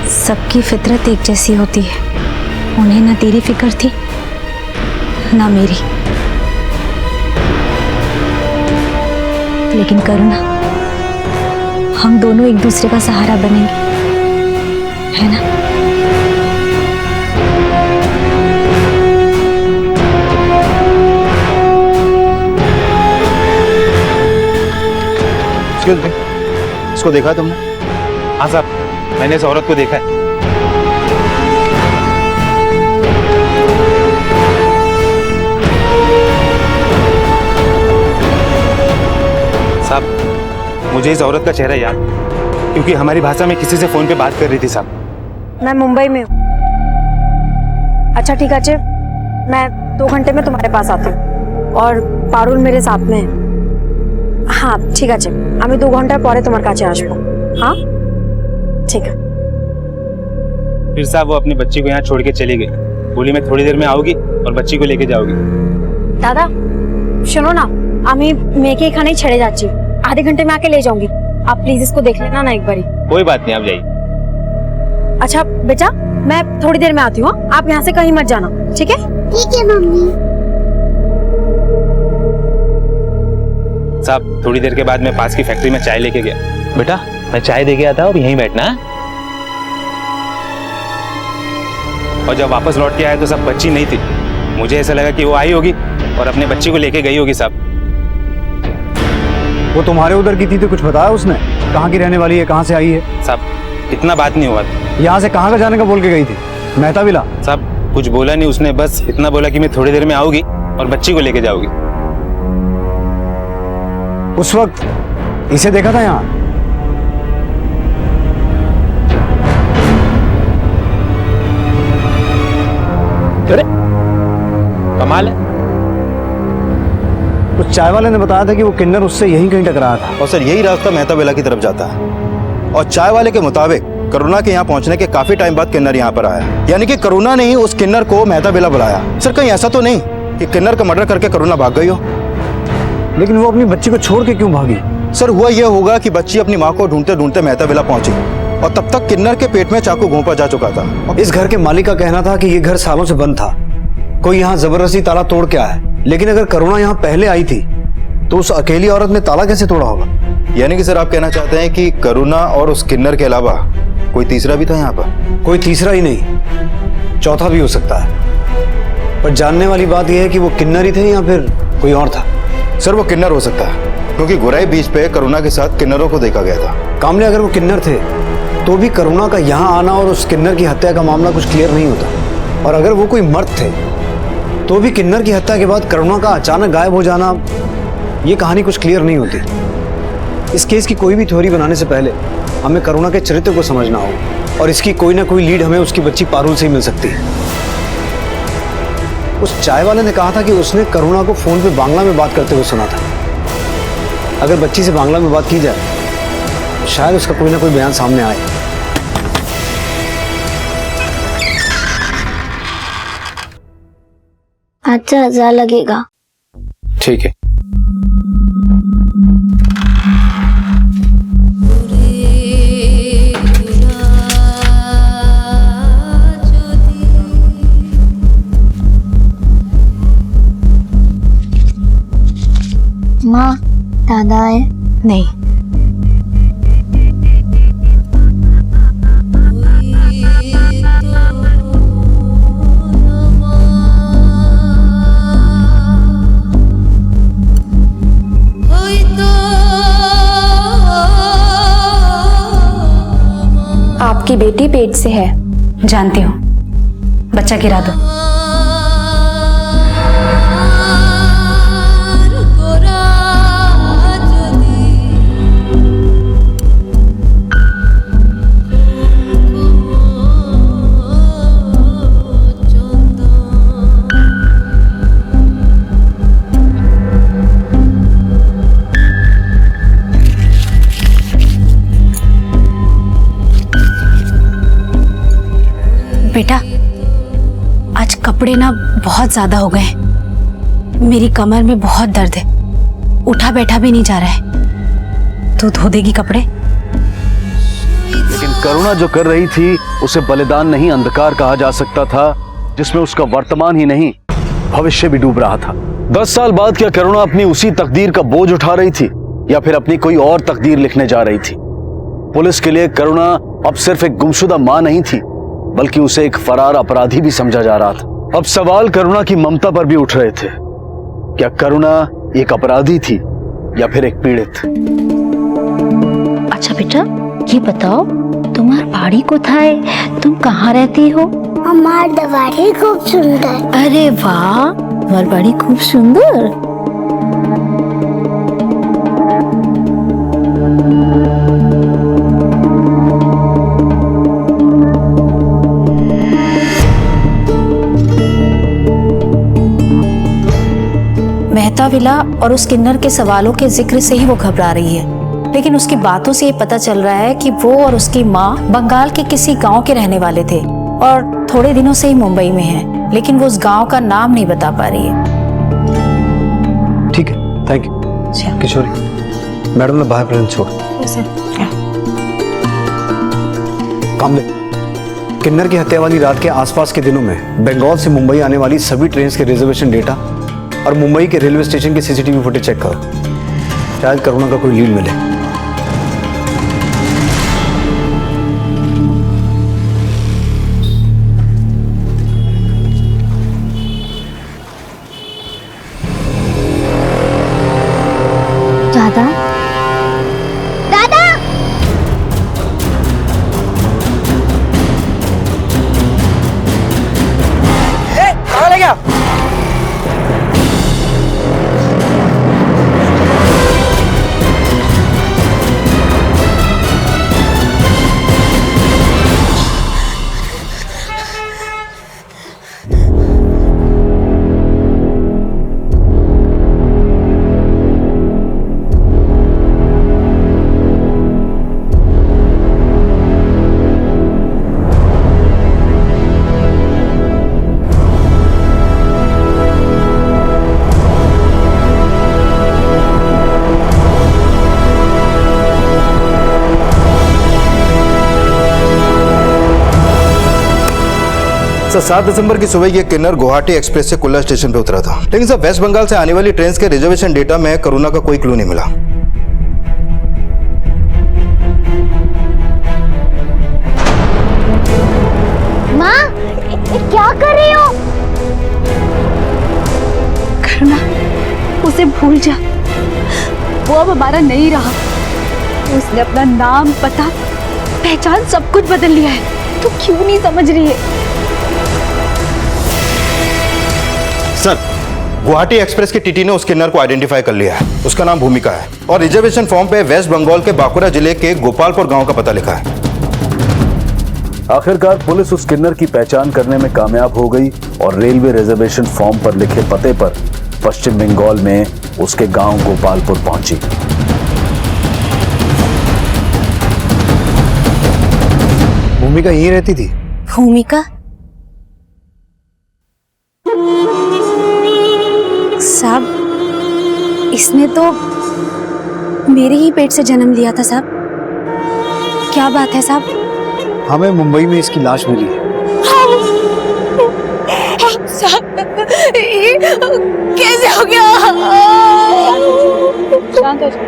Speaker 3: सबकी फितरत एक जैसी होती है। उन्हें ना तेरी फिक्र थी ना मेरी। लेकिन करुणा, हम दोनों एक दूसरे का सहारा बनेंगे, है ना?
Speaker 6: इसको देखा तुमने?
Speaker 9: हाँ साहब, मैंने इस औरत को देखा है। साहब, मुझे इस औरत का चेहरा याद, क्योंकि हमारी भाषा में किसी से फोन पे बात कर रही थी साहब।
Speaker 11: मैं मुंबई में हूँ। अच्छा ठीक है, मैं 2 घंटे में तुम्हारे पास आती हूँ और पारुल मेरे साथ में है। हाँ ठीक আছে, আমি 2 ঘন্টার পরে তোমার কাছে আসবো। हाँ ठीक है।
Speaker 9: फिर साहब वो अपनी बच्ची को यहाँ छोड़ के चली गई। बोली मैं थोड़ी देर में आऊंगी और बच्ची को लेके जाऊंगी।
Speaker 11: दादा सुनो ना, আমি মেয়েকে এখানেই ছেড়ে যাচ্ছি। आधे घंटे में आके ले जाऊंगी। आप प्लीज इसको देख लेना ना एक बारी।
Speaker 9: कोई बात नहीं, आप जाइए।
Speaker 11: अच्छा बेटा, मैं थोड़ी देर में आती हूँ। आप यहाँ से कहीं मत जाना, ठीक है?
Speaker 4: ठीक है मम्मी।
Speaker 9: साहब थोड़ी देर के बाद मैं पास की फैक्ट्री में चाय लेके गया। बेटा मैं चाय दे गया था, अब यहीं बैठना है। और जब वापस लौट के आया तो सब बच्ची नहीं थी। मुझे ऐसा लगा कि वो आई होगी और अपने बच्ची को लेके गई होगी। साहब
Speaker 7: वो तुम्हारे उधर की थी तो कुछ बताया उसने? कहाँ की रहने वाली है, कहाँ से आई है?
Speaker 9: साहब इतना बात नहीं हुआ।
Speaker 7: यहाँ से कहाँ का जाने का बोल के गई थी? मेहता विला?
Speaker 9: साहब कुछ बोला नहीं उसने, बस इतना बोला कि मैं थोड़ी देर में आऊंगी और बच्ची को लेके जाऊंगी।
Speaker 7: उस वक्त इसे देखा था यहाँ?
Speaker 9: अरे कमाल है।
Speaker 7: उस चाय वाले ने बताया था कि वो किन्नर उससे यहीं कहीं टकराया था।
Speaker 6: और सर यही रास्ता मेहता विला की तरफ जाता है। और चाय वाले के मुताबिक करुणा के यहाँ पहुंचने के काफी टाइम बाद किन्नर यहाँ पर आया, यानी कि करुणा ने ही उस किन्नर को मेहता विला बुलाया। सर कहीं ऐसा तो नहीं कि किन्नर का मर्डर करके करुणा भाग गई हो?
Speaker 7: लेकिन वो अपनी बच्ची को छोड़ के क्यों भागी?
Speaker 6: सर हुआ यह होगा कि बच्ची अपनी माँ को ढूंढते ढूंढते मेहता विला पहुंची और तब तक किन्नर के पेट में चाकू घोंपा जा चुका था।
Speaker 7: इस घर के मालिक का कहना था कि ये घर सालों से बंद था, कोई यहाँ जबरदस्ती ताला तोड़ के आया है। लेकिन अगर करुणा यहाँ पहले आई थी तो उस अकेली औरत ने ताला कैसे तोड़ा होगा?
Speaker 6: यानी कि सर आप कहना चाहते हैं कि करुणा और उस किन्नर के अलावा कोई तीसरा भी था यहाँ पर?
Speaker 7: कोई तीसरा ही नहीं, चौथा भी हो सकता है। पर जानने वाली बात यह है कि वो किन्नर ही थे या फिर कोई और था?
Speaker 6: सर वो किन्नर हो सकता है, क्योंकि गुराई बीच पे करुणा के साथ किन्नरों को देखा गया था।
Speaker 7: कामले, अगर वो किन्नर थे तो भी करुणा का यहाँ आना और उस किन्नर की हत्या का मामला कुछ क्लियर नहीं होता। और अगर वो कोई मर्द थे तो भी किन्नर की हत्या के बाद करुणा का अचानक गायब हो जाना, ये कहानी कुछ क्लियर नहीं होती। इस केस की कोई भी थ्योरी बनाने से पहले हमें करुणा के चरित्र को समझना होगा और इसकी कोई ना कोई लीड हमें उसकी बच्ची पारुल से ही मिल सकती है। उस चाय वाले ने कहा था कि उसने करुणा को फोन पे बांग्ला में बात करते हुए सुना था। अगर बच्ची से बांग्ला में बात की जाए शायद उसका कोई ना कोई बयान सामने आए।
Speaker 4: अच्छा 1000 लगेगा।
Speaker 10: ठीक है।
Speaker 4: माँ, दादा है?
Speaker 3: नहीं,
Speaker 11: आपकी बेटी पेट से है।
Speaker 3: जानती हूँ। बच्चा गिरा दो। बेटा, आज कपड़े ना बहुत ज्यादा हो गए हैं। मेरी कमर में बहुत दर्द है, उठा बैठा भी नहीं जा रहा है। तू धो देगी कपड़े?
Speaker 1: लेकिन करुणा जो कर रही थी उसे बलिदान नहीं अंधकार कहा जा सकता था, जिसमें उसका वर्तमान ही नहीं भविष्य भी डूब रहा था। 10 साल बाद क्या करुणा अपनी उसी तकदीर का बोझ उठा रही थी या फिर अपनी कोई और तकदीर लिखने जा रही थी? पुलिस के लिए करुणा अब सिर्फ एक गुमशुदा मां नहीं थी, बल्कि उसे एक फरार अपराधी भी समझा जा रहा था। अब सवाल करुणा की ममता पर भी उठ रहे थे। क्या करुणा एक अपराधी थी या फिर एक पीड़ित?
Speaker 3: अच्छा बेटा, ये बताओ तुम्हार बाड़ी कोथाय? तुम कहाँ रहती हो?
Speaker 4: हमार दवारी खूब सुंदर।
Speaker 3: अरे वाह, तुम्हार बाड़ी खूब सुंदर।
Speaker 11: मेहता विला और उस किन्नर के सवालों के जिक्र से ही वो घबरा रही है, लेकिन उसकी बातों से ये पता चल रहा है कि वो और उसकी माँ बंगाल के किसी गांव के रहने वाले थे और थोड़े दिनों से ही मुंबई में हैं, लेकिन वो उस गांव का नाम नहीं बता पा रही है।
Speaker 7: ठीक है, थैंक यू। किशोरी, मैडम ने बाहर प्रेजेंट छोड़। कामले, किन्नर की हत्या वाली रात के आसपास के दिनों में बंगाल से मुंबई आने वाली सभी ट्रेन के रिजर्वेशन डेटा और मुंबई के रेलवे स्टेशन के सीसीटीवी फुटेज चेक करो। शायद करुणा का कोई लीड मिले।
Speaker 4: दादा, दादा,
Speaker 2: कहाँ ले गया?
Speaker 6: सर 7 दिसंबर की सुबह ये किन्नर गुवाहाटी एक्सप्रेस से कुल्ला स्टेशन पे उतरा था, लेकिन सर वेस्ट बंगाल से आने वाली ट्रेन के रिजर्वेशन डेटा में करुणा का कोई क्लू नहीं मिला।
Speaker 4: माँ, क्या कर रही हो?
Speaker 3: करुणा, उसे भूल जा। वो अब हमारा नहीं रहा। उसने अपना नाम, पता, पहचान सब कुछ बदल लिया है। तू क्यों नहीं समझ रही है?
Speaker 6: सर गुवाहाटी एक्सप्रेस के टीटी ने उस किन्नर को आइडेंटिफाई कर लिया है। उसका नाम भूमिका है और रिजर्वेशन फॉर्म पे वेस्ट बंगाल के बांकुरा जिले के गोपालपुर गांव का पता लिखा है।
Speaker 1: आखिरकार पुलिस उस किन्नर की पहचान करने में कामयाब हो गई और रेलवे रिजर्वेशन फॉर्म पर लिखे पते पर पश्चिम बंगाल में उसके गांव गोपालपुर पहुंची।
Speaker 7: भूमिका यहीं रहती थी?
Speaker 11: भूमिका? साहब, इसने तो मेरे ही पेट से जन्म लिया था साहब। क्या बात है साहब?
Speaker 7: हमें मुंबई में इसकी लाश मिली है।
Speaker 3: साहब, ये कैसे हो गया? शांत हो जाओ।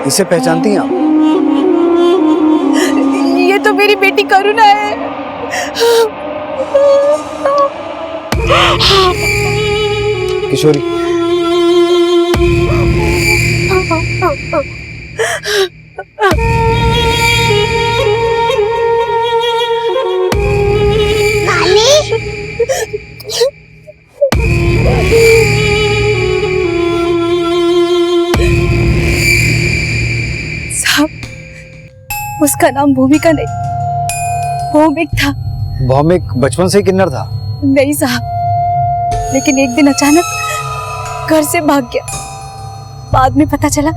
Speaker 7: इसे पहचानती हैं आप?
Speaker 3: ये तो मेरी बेटी करुणा है।
Speaker 7: किशोरी,
Speaker 3: साहब, उसका नाम भूमिका नहीं, भौमिक था।
Speaker 7: भौमिक बचपन से ही किन्नर था?
Speaker 3: नहीं साहब, लेकिन एक दिन अचानक घर से भाग गया। बाद में पता चला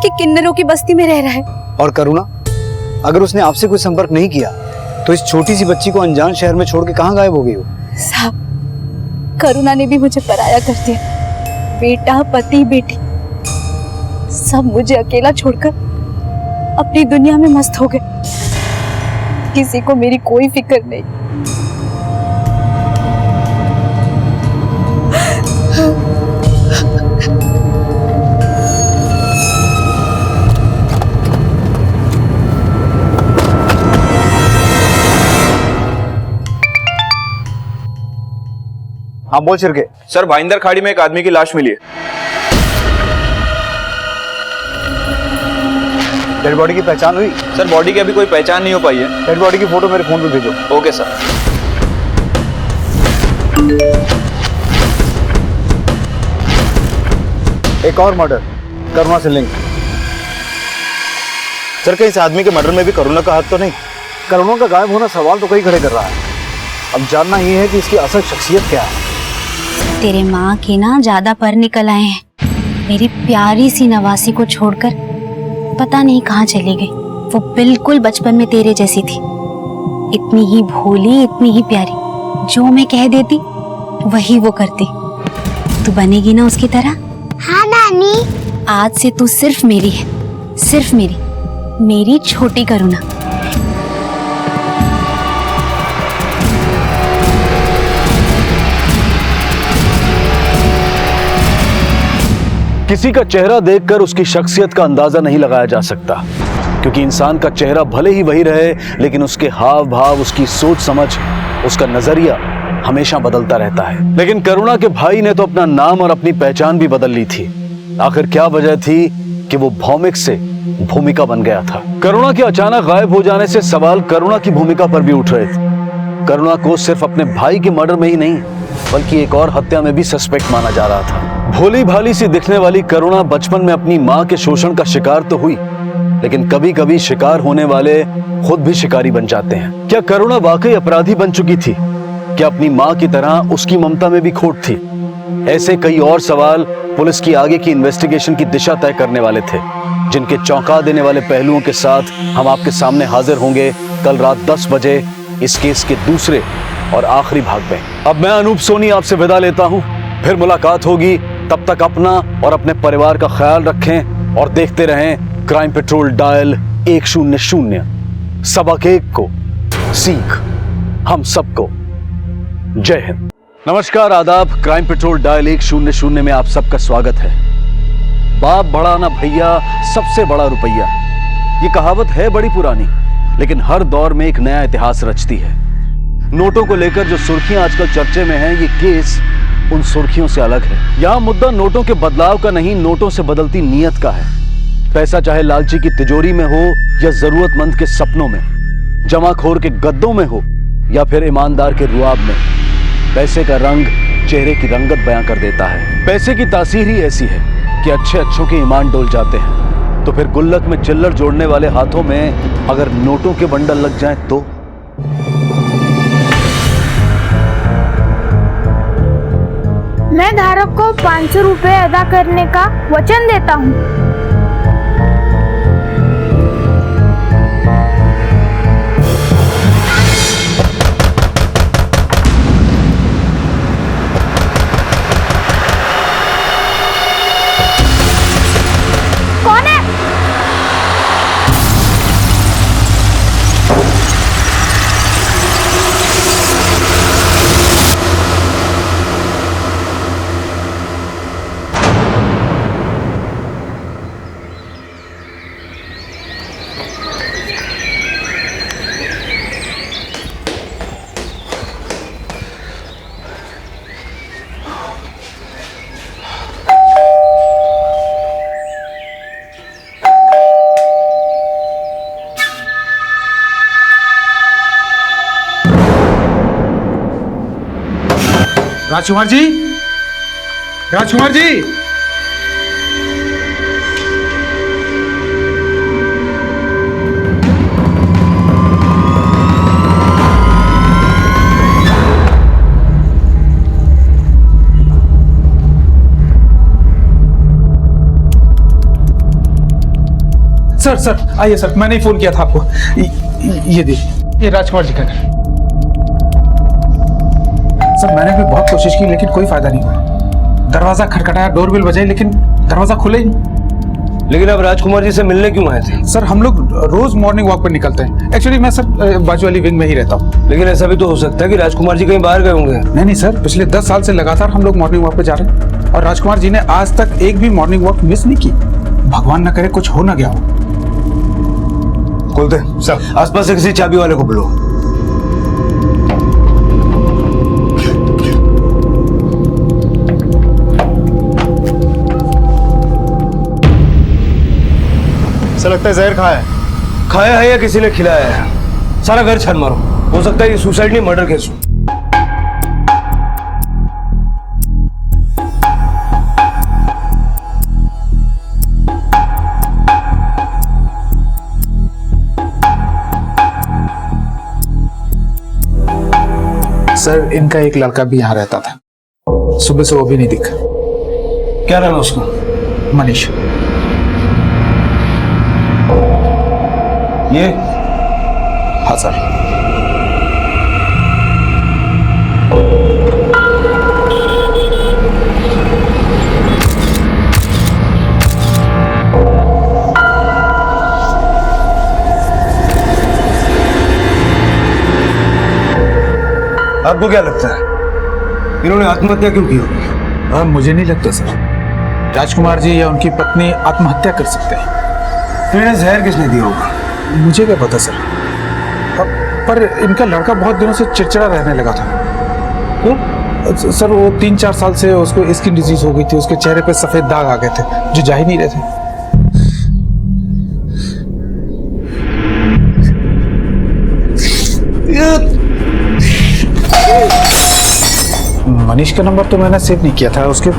Speaker 3: कि किन्नरों की बस्ती में रह रहा है।
Speaker 7: और करुणा, अगर उसने आपसे कोई संपर्क नहीं किया तो इस छोटी सी बच्ची को अनजान शहर में छोड़ के कहाँ गायब हो गई हो?
Speaker 3: साहब, करुणा ने भी मुझे पराया कर दिया। बेटा, पति, बेटी सब मुझे अकेला छोड़कर अपनी दुनिया में मस्त हो गए। किसी को मेरी कोई फिक्र नहीं।
Speaker 7: हाँ बोल छिरके।
Speaker 9: सर, भाईंदर खाड़ी में एक आदमी की लाश मिली है।
Speaker 7: डेड बॉडी की पहचान हुई?
Speaker 9: सर, बॉडी की अभी कोई पहचान नहीं हो पाई है।
Speaker 7: डेड बॉडी की फोटो मेरे फोन पे भेजो।
Speaker 9: Okay sir.
Speaker 7: एक और मर्डर, करुणा से लिंक।
Speaker 6: सर, कहीं इस आदमी के मर्डर में भी करुणा का हाथ तो नहीं?
Speaker 7: करुणा का गायब होना सवाल तो कई खड़े कर रहा है। अब जानना ये है कि इसकी असल शख्सियत क्या है।
Speaker 11: तेरे माँ के ना ज्यादा पर निकल आए हैं। मेरी प्यारी सी नवासी को छोड़कर पता नहीं कहाँ चली गई। वो बिल्कुल बचपन में तेरे जैसी थी, इतनी ही भोली, इतनी ही प्यारी। जो मैं कह देती वही वो करती। तू बनेगी ना उसकी तरह?
Speaker 4: हाँ नानी।
Speaker 11: आज से तू सिर्फ मेरी है, सिर्फ मेरी, मेरी छोटी करुणा।
Speaker 1: किसी का चेहरा देखकर उसकी शख्सियत का अंदाजा नहीं लगाया जा सकता, क्योंकि इंसान का चेहरा भले ही वही रहे, लेकिन उसके हाव भाव, उसकी सोच समझ, उसका नजरिया हमेशा बदलता रहता है। लेकिन करुणा के भाई ने तो अपना नाम और अपनी पहचान भी बदल ली थी। आखिर क्या वजह थी कि वो भौमिक से भूमिका बन गया था? करुणा के अचानक गायब हो जाने से सवाल करुणा की भूमिका पर भी उठ रहे थे। करुणा को सिर्फ अपने भाई के मर्डर में ही नहीं, बल्कि एक और हत्या में भी सस्पेक्ट माना जा रहा था। भोली भाली सी दिखने वाली करुणा बचपन में अपनी मां के शोषण का शिकार तो हुई, लेकिन कभी कभी शिकार होने वाले खुद भी शिकारी बन जाते हैं। क्या करुणा वाकई अपराधी बन चुकी थी? क्या अपनी मां की तरह उसकी ममता में भी खोट थी? ऐसे कई और सवाल पुलिस की आगे की इन्वेस्टिगेशन की दिशा तय करने वाले थे, जिनके चौंका देने वाले पहलुओं के साथ हम आपके सामने हाजिर होंगे कल रात 10 बजे इस केस के दूसरे और आखिरी भाग में। अब मैं अनूप सोनी आपसे विदा लेता हूं, फिर मुलाकात होगी। तब तक अपना और अपने परिवार का ख्याल रखें और देखते रहें क्राइम पेट्रोल डायल 100। सबक एक को सीख हम सबको। जय हिंद। नमस्कार, आदाब। क्राइम पेट्रोल डायल 100 में आप सबका स्वागत है। बाप बड़ा ना भैया, सबसे बड़ा रुपया, ये कहावत है बड़ी पुरानी, लेकिन हर दौर में एक नया इतिहास रचती है। नोटों को लेकर जो सुर्खियां आजकल चर्चे में हैं, ये केस उन सुर्खियों से अलग है। यहां मुद्दा नोटों के बदलाव का नहीं, नोटों से बदलती नीयत का है। पैसा चाहे लालची की तिजोरी में हो या जरूरतमंद के सपनों में, जमाखोर के गद्दों में हो या फिर ईमानदार के रुआब में, पैसे का रंग चेहरे की रंगत बयां कर देता है। पैसे की तासीर ही ऐसी है कि अच्छे अच्छों के ईमान डोल जाते हैं। तो फिर गुल्लक में चिल्लर जोड़ने वाले हाथों में अगर नोटों के बंडल लग जाएं तो?
Speaker 4: मैं धारक को 500 रुपए अदा करने का वचन देता हूँ।
Speaker 12: राजकुमार जी, राजकुमार जी। सर सर आइए सर, मैंने ही फोन किया था आपको। ये देखिए, ये राजकुमार जी का घर। सर मैंने भी बहुत कोशिश की लेकिन कोई फायदा नहीं हुआ। दरवाजा खटखटाया, डोरबेल बजाई, लेकिन दरवाजा खुले ही नहीं।
Speaker 13: लेकिन अब राजकुमार जी से मिलने क्यों आए थे?
Speaker 12: सर हम लोग रोज मॉर्निंग वॉक पर निकलते हैं। एक्चुअली मैं सर बाजू वाली विंग में ही रहता हूँ।
Speaker 13: लेकिन ऐसा भी तो हो सकता है कि राजकुमार जी कहीं बाहर गए होंगे।
Speaker 12: नहीं नहीं सर, पिछले 10 साल से लगातार हम लोग मॉर्निंग वॉक पे जा रहे हैं और राजकुमार जी ने आज तक एक भी मॉर्निंग वॉक मिस नहीं की। भगवान न करे कुछ हो ना गया हो।
Speaker 13: खोलते सर, आसपास से किसी चाबी वाले को बुलाओ।
Speaker 6: सर लगता है जहर खाया है।
Speaker 13: खाया है या किसी ने खिलाया है? सारा घर छान मारो, हो सकता है ये सुसाइड नहीं मर्डर केस हो।
Speaker 12: सर इनका एक लड़का भी यहाँ रहता था, सुबह से वो भी नहीं दिखा।
Speaker 13: क्या नाम है उसका?
Speaker 12: मनीष।
Speaker 13: ये?
Speaker 12: हाँ सर।
Speaker 13: आपको क्या लगता है इन्होंने आत्महत्या क्यों की होगी?
Speaker 12: मुझे नहीं लगता सर, राजकुमार जी या उनकी पत्नी आत्महत्या कर सकते हैं।
Speaker 13: तो इन्हें जहर किसने दिया होगा?
Speaker 12: मुझे क्या पता सर, पर इनका लड़का बहुत दिनों से चिड़चिड़ा रहने लगा था। क्यों? सर वो 3-4 साल से उसको स्किन डिजीज हो गई थी, उसके चेहरे पे सफेद दाग आ गए थे जो जा ही नहीं रहे थे। मनीष का नंबर तो मैंने सेव नहीं किया था, उसके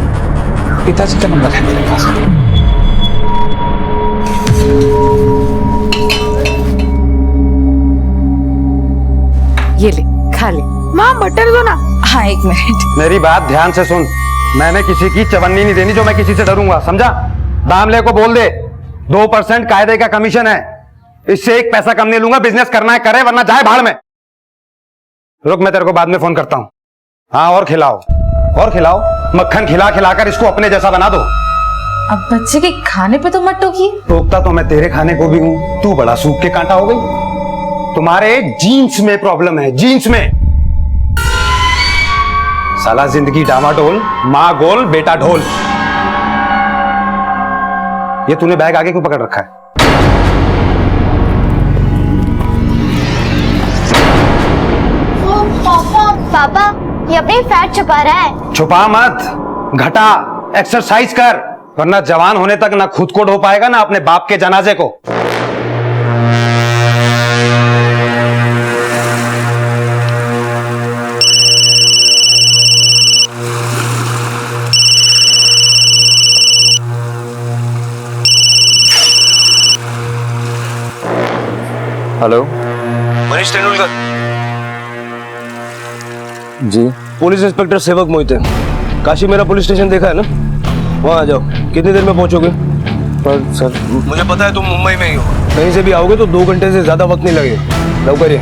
Speaker 12: पिताजी का नंबर है मेरे पास।
Speaker 11: ये ले, खा ले। माँ मटर दो ना। हाँ 1 मिनट।
Speaker 10: मेरी बात ध्यान से सुन, मैंने किसी की चवन्नी नहीं देनी जो मैं किसी से डरूंगा, समझा? दामले को बोल दे 2% कायदे का कमीशन है, इससे 1 पैसा कम नहीं लूंगा। बिजनेस करना है करे, वरना जाए भाड़ में। रुक, मैं तेरे को बाद में फोन करता हूं। हाँ और खिलाओ, और खिलाओ, मक्खन खिला खिलाकर इसको अपने जैसा बना दो।
Speaker 11: अब बच्चे के खाने पे तो मत टोकिए।
Speaker 10: टोकता तो मैं तेरे खाने को भी हूं, तू बड़ा सूख के कांटा हो गई। तुम्हारे जीन्स में प्रॉब्लम है, जीन्स में। साला जिंदगी डामाडोल, माँ गोल बेटा ढोल। ये तूने बैग आगे क्यों पकड़ रखा है?
Speaker 4: पापा ये अपनी फैट छुपा रहा है।
Speaker 10: छुपा मत, घटा, एक्सरसाइज कर, वरना जवान होने तक ना खुद को ढो पाएगा ना अपने बाप के जनाजे को।
Speaker 1: हेलो,
Speaker 13: मनीष तेंदुलकर
Speaker 1: जी।
Speaker 13: पुलिस इंस्पेक्टर सेवक मोहिते। काशी मेरा पुलिस स्टेशन देखा है ना, वहां आ जाओ। कितनी देर में पहुंचोगे?
Speaker 1: पर सर
Speaker 13: मुझे पता है तुम मुंबई में ही हो, कहीं से भी आओगे तो 2 घंटे से ज्यादा वक्त नहीं लगेगा। लवकर ये।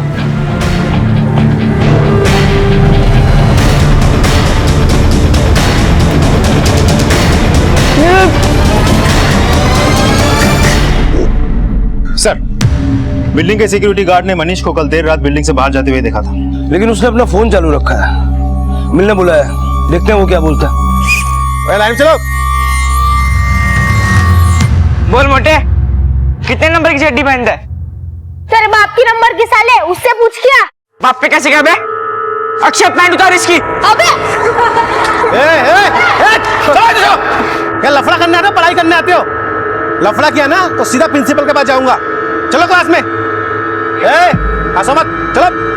Speaker 6: सर बिल्डिंग के सिक्योरिटी गार्ड ने मनीष को कल देर रात बिल्डिंग से बाहर जाते हुए देखा था।
Speaker 13: लेकिन उसने अपना फोन चालू रखा है। मिलने बुलाया, देखते हैं वो क्या बोलता है।
Speaker 6: लाइन चलो।
Speaker 2: बोल मोटे, कितने नंबर की चड्डी पहनता है?
Speaker 4: तेरे बाप की नंबर की साले, उससे पूछ क्या?
Speaker 2: बाप पे कैसे क्या बे? अक्षय पैंट उतार इसकी।
Speaker 4: अबे
Speaker 6: क्या लफड़ा करने आते हो, पढ़ाई करने आते हो? लफड़ा किया ना तो सीधा प्रिंसिपल के पास जाऊंगा। चलो क्लास में। हंसो मत, चलो।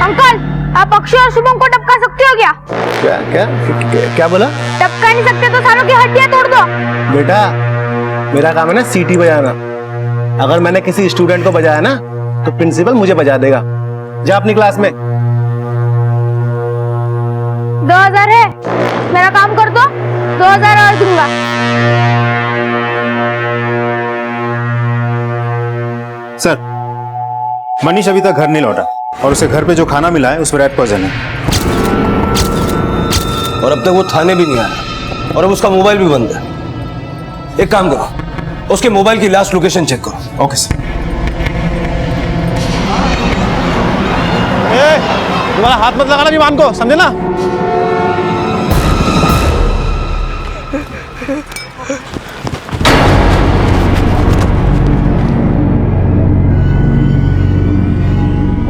Speaker 11: अंकल, आप अक्षय और शुभम को टपका सकते हो क्या?
Speaker 8: क्या बोला?
Speaker 11: टपका नहीं सकते तो सालों की हड्डियां तोड़ दो।
Speaker 8: बेटा, मेरा काम है ना सीटी बजाना। अगर मैंने किसी स्टूडेंट को बजाया ना तो प्रिंसिपल मुझे बजा देगा। जा अपनी क्लास में।
Speaker 11: 2000 है, मेरा काम कर दो, 2000 और दूंगा।
Speaker 6: सर, मनीष अभी तक घर नहीं लौटा और उसे घर पे जो खाना मिला है उसमें रैट पॉइजन है।
Speaker 13: और अब तक वो थाने भी नहीं आया और अब उसका मोबाइल भी बंद है। एक काम करो, उसके मोबाइल की लास्ट लोकेशन चेक करो।
Speaker 6: Okay sir.
Speaker 8: तुम्हारा हाथ मत लगाना विमान को, समझे ना?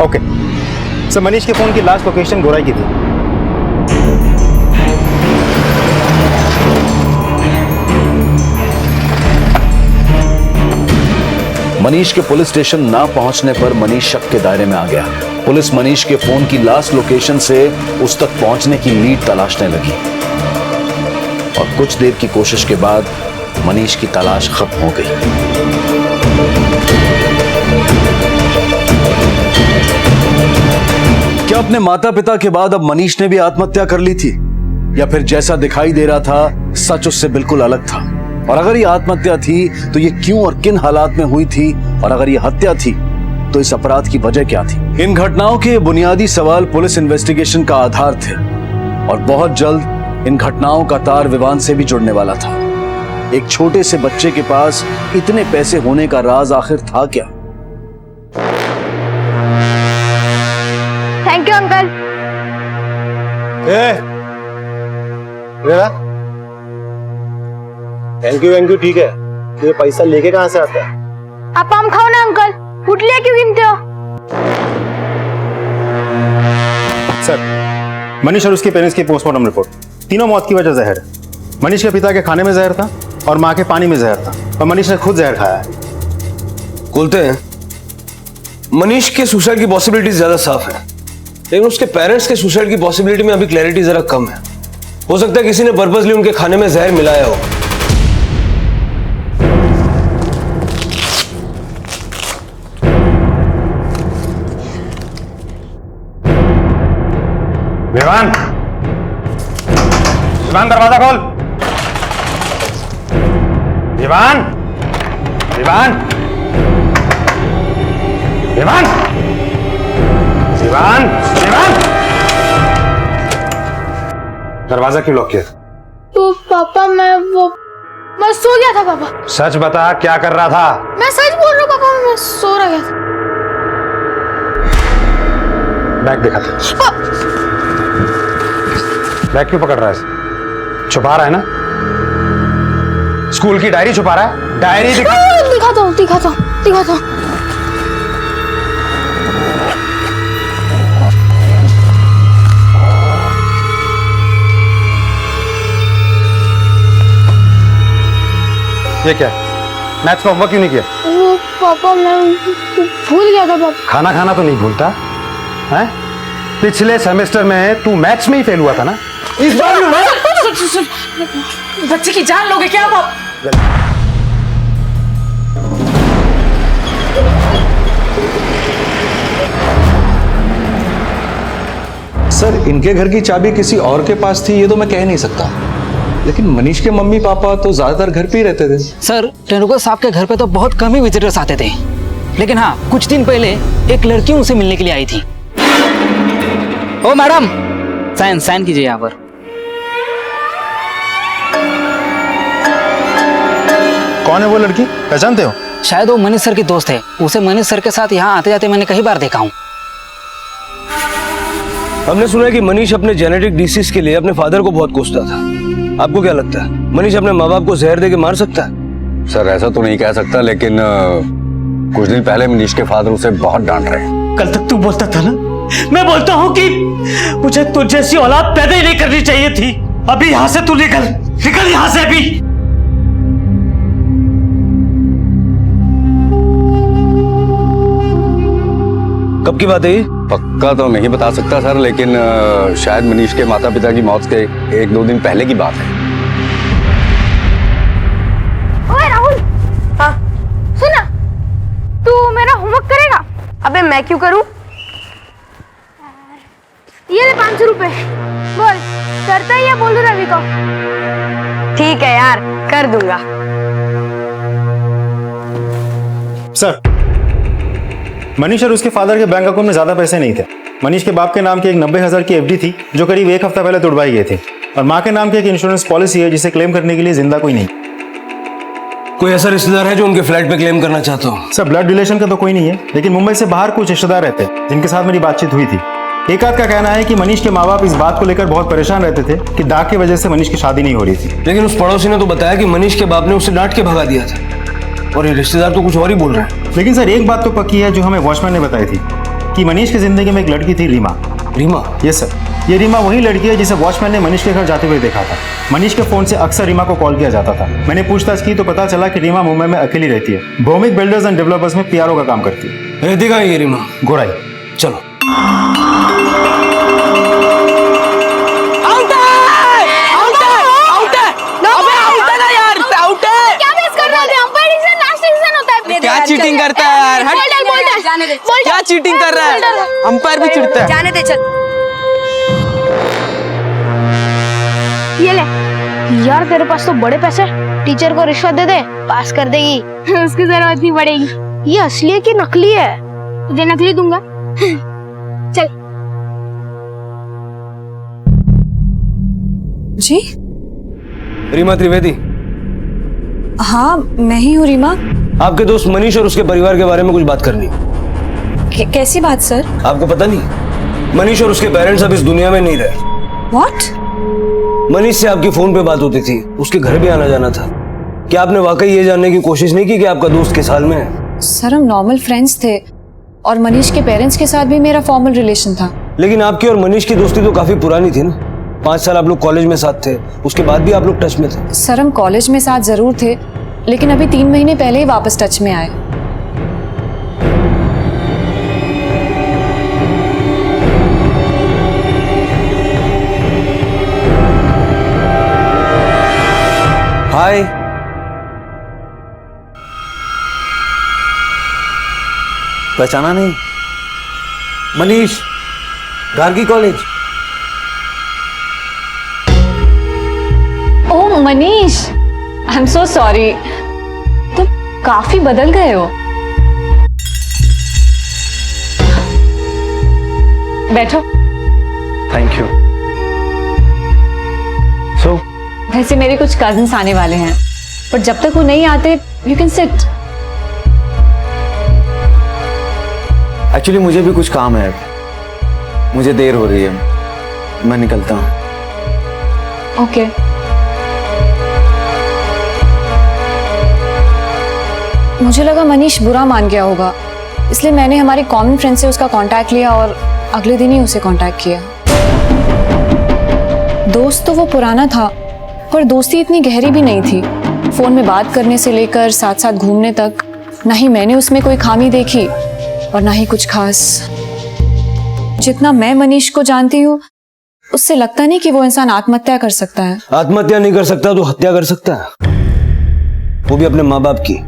Speaker 6: ओके सर, मनीष के फोन की लास्ट लोकेशन गोराई की थी।
Speaker 1: मनीष के पुलिस स्टेशन ना पहुंचने पर मनीष शक के दायरे में आ गया। पुलिस मनीष के फोन की लास्ट लोकेशन से उस तक पहुंचने की लीड तलाशने लगी और कुछ देर की कोशिश के बाद मनीष की तलाश खत्म हो गई। क्या अपने माता पिता के बाद अब मनीष ने भी आत्महत्या कर ली थी, या फिर जैसा दिखाई दे रहा था सच उससे बिल्कुल अलग था? और अगर ये आत्महत्या थी तो ये क्यों और किन हालात में हुई थी, और अगर ये हत्या थी तो इस अपराध की वजह क्या थी? इन घटनाओं के बुनियादी सवाल पुलिस इन्वेस्टिगेशन का आधार थे और बहुत जल्द इन घटनाओं का तार विवान से भी जुड़ने वाला था। एक छोटे से बच्चे के पास इतने पैसे होने का राज आखिर था क्या?
Speaker 11: Thank you uncle.
Speaker 8: Thank you ठीक है, ये पैसा लेके कहां से आता है?
Speaker 11: आप आम खाओ ना अंकल, पुटलियां क्यों गिनते हो?
Speaker 6: सर, मनीष और उसके पेरेंट्स की पोस्टमार्टम रिपोर्ट, तीनों मौत की वजह जहर है। मनीष के पिता के खाने में जहर था और मां के पानी में जहर था और मनीष ने खुद जहर खाया है।
Speaker 13: बोलते हैं मनीष के सुसाइड की पॉसिबिलिटी ज्यादा साफ है, लेकिन उसके पेरेंट्स के सुसाइड की पॉसिबिलिटी में अभी क्लैरिटी जरा कम है। हो सकता है किसी ने पर्पसली उनके खाने में जहर मिलाया हो।
Speaker 10: विवान, विवान दरवाजा खोल। विवान, विवान, विवान, विवान, विवान, दरवाजा क्यों लॉक किया?
Speaker 11: तो पापा मैं सो गया था पापा।
Speaker 10: सच बता, क्या कर रहा था?
Speaker 11: मैं सच बोल रहा हूँ पापा, मैं सो रहा था।
Speaker 10: बैग दिखा दे। बैग क्यों पकड़ रहा है? छुपा रहा है ना? स्कूल की डायरी छुपा रहा है? डायरी
Speaker 11: दिखाता हूँ।
Speaker 10: ये क्या? मैथ्स का होमवर्क क्यों नहीं किया?
Speaker 11: वो पापा मैं भूल गया था पापा।
Speaker 10: खाना खाना तो नहीं भूलता है? पिछले सेमेस्टर में तू मैथ्स में ही फेल हुआ था ना? इस बार
Speaker 3: बच्चे की जान लोगे क्या आप?
Speaker 14: सर, इनके घर की चाबी किसी और के पास थी ये तो मैं कह नहीं सकता, लेकिन मनीष के मम्मी पापा तो ज्यादातर घर पे ही रहते थे।
Speaker 2: सर, टेंडुलकर साहब के घर पे तो बहुत कम ही विजिटर्स आते थे, लेकिन हाँ, कुछ दिन पहले एक लड़की उनसे मिलने के लिए आई थी। ओ मैडम, साइन कीजिए यहाँ पर।
Speaker 6: कौन है वो लड़की, पहचानते हो?
Speaker 2: शायद वो मनीष सर की दोस्त है। उसे मनीष सर के साथ यहाँ आते जाते मैंने कई बार देखा हूँ।
Speaker 13: हमने सुना है कि मनीष अपने जेनेटिक डिसीज के लिए अपने फादर को बहुत कोसता था। आपको क्या लगता है, मनीष अपने माँ बाप को जहर देके मार सकता है?
Speaker 5: सर, ऐसा तो नहीं कह सकता, लेकिन कुछ दिन पहले मनीष के फादर उसे बहुत डांट रहे हैं।
Speaker 15: कल तक तू बोलता था ना, मैं बोलता हूँ कि मुझे तुझ जैसी औलाद पैदा ही नहीं करनी चाहिए थी। अभी यहाँ से तू निकल यहाँ से अभी।
Speaker 13: कब की बात है ये?
Speaker 5: पक्का तो नहीं बता सकता सर, लेकिन शायद मनीष के माता पिता की मौत के 1-2 दिन पहले की बात है।
Speaker 11: ओए राहुल, हाँ सुना, तू मेरा होमवर्क करेगा? अबे मैं क्यों करूं? ये ले 500 रुपए, बोल करता है या बोल दूं रवि को? ठीक है यार, कर दूंगा।
Speaker 7: सर, मनीष और उसके फादर के बैंक अकाउंट में ज्यादा पैसे नहीं थे। मनीष के बाप के नाम की एक 90,000 की एफडी थी जो करीब 1 हफ्ता पहले तुड़वाई गई थी, और माँ के नाम की एक इंश्योरेंस पॉलिसी है जिसे क्लेम करने के लिए जिंदा कोई नहीं।
Speaker 13: कोई ऐसा रिश्तेदार है जो उनके फ्लैट पे क्लेम करना चाहता हो?
Speaker 7: सर, ब्लड रिलेशन का तो कोई नहीं है, लेकिन मुंबई से बाहर कुछ रिश्तेदार रहते हैं जिनके साथ मेरी बातचीत हुई थी। एक आध का कहना है कि मनीष के माँ बाप इस बात को लेकर बहुत परेशान रहते थे कि दाग की वजह से मनीष की शादी नहीं हो रही थी।
Speaker 13: लेकिन उस पड़ोसी ने तो बताया कि मनीष के बाप ने उसे डांट के भगा दिया था, और ये रिश्तेदार तो कुछ और ही बोल रहे हैं।
Speaker 7: लेकिन सर, एक बात तो पक्की है जो हमें वॉचमैन ने बताई थी कि मनीष की जिंदगी में एक लड़की थी, रीमा।
Speaker 13: रीमा?
Speaker 7: यस सर, ये रीमा वही लड़की है जिसे वॉचमैन ने मनीष के घर जाते हुए देखा था। मनीष के फोन से अक्सर रीमा को कॉल किया जाता था। मैंने पूछताछ की तो पता चला कि रीमा मुंबई में अकेली रहती है। भौमिक बिल्डर्स एंड डेवलपर्स में पीआरओ का काम करती है।
Speaker 13: रहती कहाँ है ये रीमा?
Speaker 7: गोराई।
Speaker 13: चलो।
Speaker 2: क्या चीटिंग करता है यार? क्या चीटिंग कर रहा है? अंपायर भी चिढ़ता है।
Speaker 11: जाने दे, चल। ये ले यार, तेरे पास तो बड़े पैसे, टीचर को रिश्वत दे दे, पास कर देगी। उसकी जरूरत नहीं पड़ेगी। ये असली है कि नकली है? तुझे नकली दूंगा। चल।
Speaker 16: जी?
Speaker 13: रीमा त्रिवेदी?
Speaker 16: हाँ, मैं ही हूँ रीमा।
Speaker 13: आपके दोस्त मनीष और उसके परिवार के बारे में कुछ बात करनी।
Speaker 16: कैसी बात सर?
Speaker 13: आपको पता नहीं, मनीष और उसके पेरेंट्स अब इस दुनिया में नहीं रहे।
Speaker 16: व्हाट?
Speaker 13: मनीष से आपकी फोन पे बात होती थी, उसके घर भी आना जाना था। क्या आपने वाकई ये जानने की कोशिश नहीं की कि आपका दोस्त किस हाल में है?
Speaker 16: सर, हम नॉर्मल फ्रेंड्स थे और मनीष के पेरेंट्स के साथ भी मेरा फॉर्मल रिलेशन था।
Speaker 13: लेकिन आपकी और मनीष की दोस्ती तो काफी पुरानी थी ना। 5 साल आप लोग कॉलेज में साथ थे, उसके बाद भी आप लोग टच में थे।
Speaker 16: सर, हम कॉलेज में साथ जरूर थे, लेकिन अभी 3 महीने पहले ही वापस टच में आए।
Speaker 13: हाय।
Speaker 6: पहचाना नहीं? Manish, Gargi college.
Speaker 16: Oh Manish, I am so sorry, तुम काफी बदल गए हो। बैठो।
Speaker 1: Thank you. सो
Speaker 16: वैसे मेरे कुछ कजिन्स आने वाले हैं, पर जब तक वो नहीं आते, यू कैन सिट।
Speaker 6: एक्चुअली मुझे भी कुछ काम है, मुझे देर हो रही है, मैं निकलता हूँ।
Speaker 16: ओके। मुझे लगा मनीष बुरा मान गया होगा, इसलिए मैंने हमारी कॉमन फ्रेंड से उसका कांटेक्ट लिया और अगले दिन ही उसे कांटेक्ट किया। दोस्त तो वो पुराना था, पर दोस्ती इतनी गहरी भी नहीं थी। फोन में बात करने से लेकर साथ साथ घूमने तक, ना ही मैंने उसमें कोई खामी देखी और ना ही कुछ खास। जितना मैं मनीष को जानती हूँ, उससे लगता नहीं कि वो इंसान आत्महत्या कर सकता है।
Speaker 13: आत्महत्या नहीं कर सकता तो हत्या कर सकता है, वो भी अपने माँ बाप की।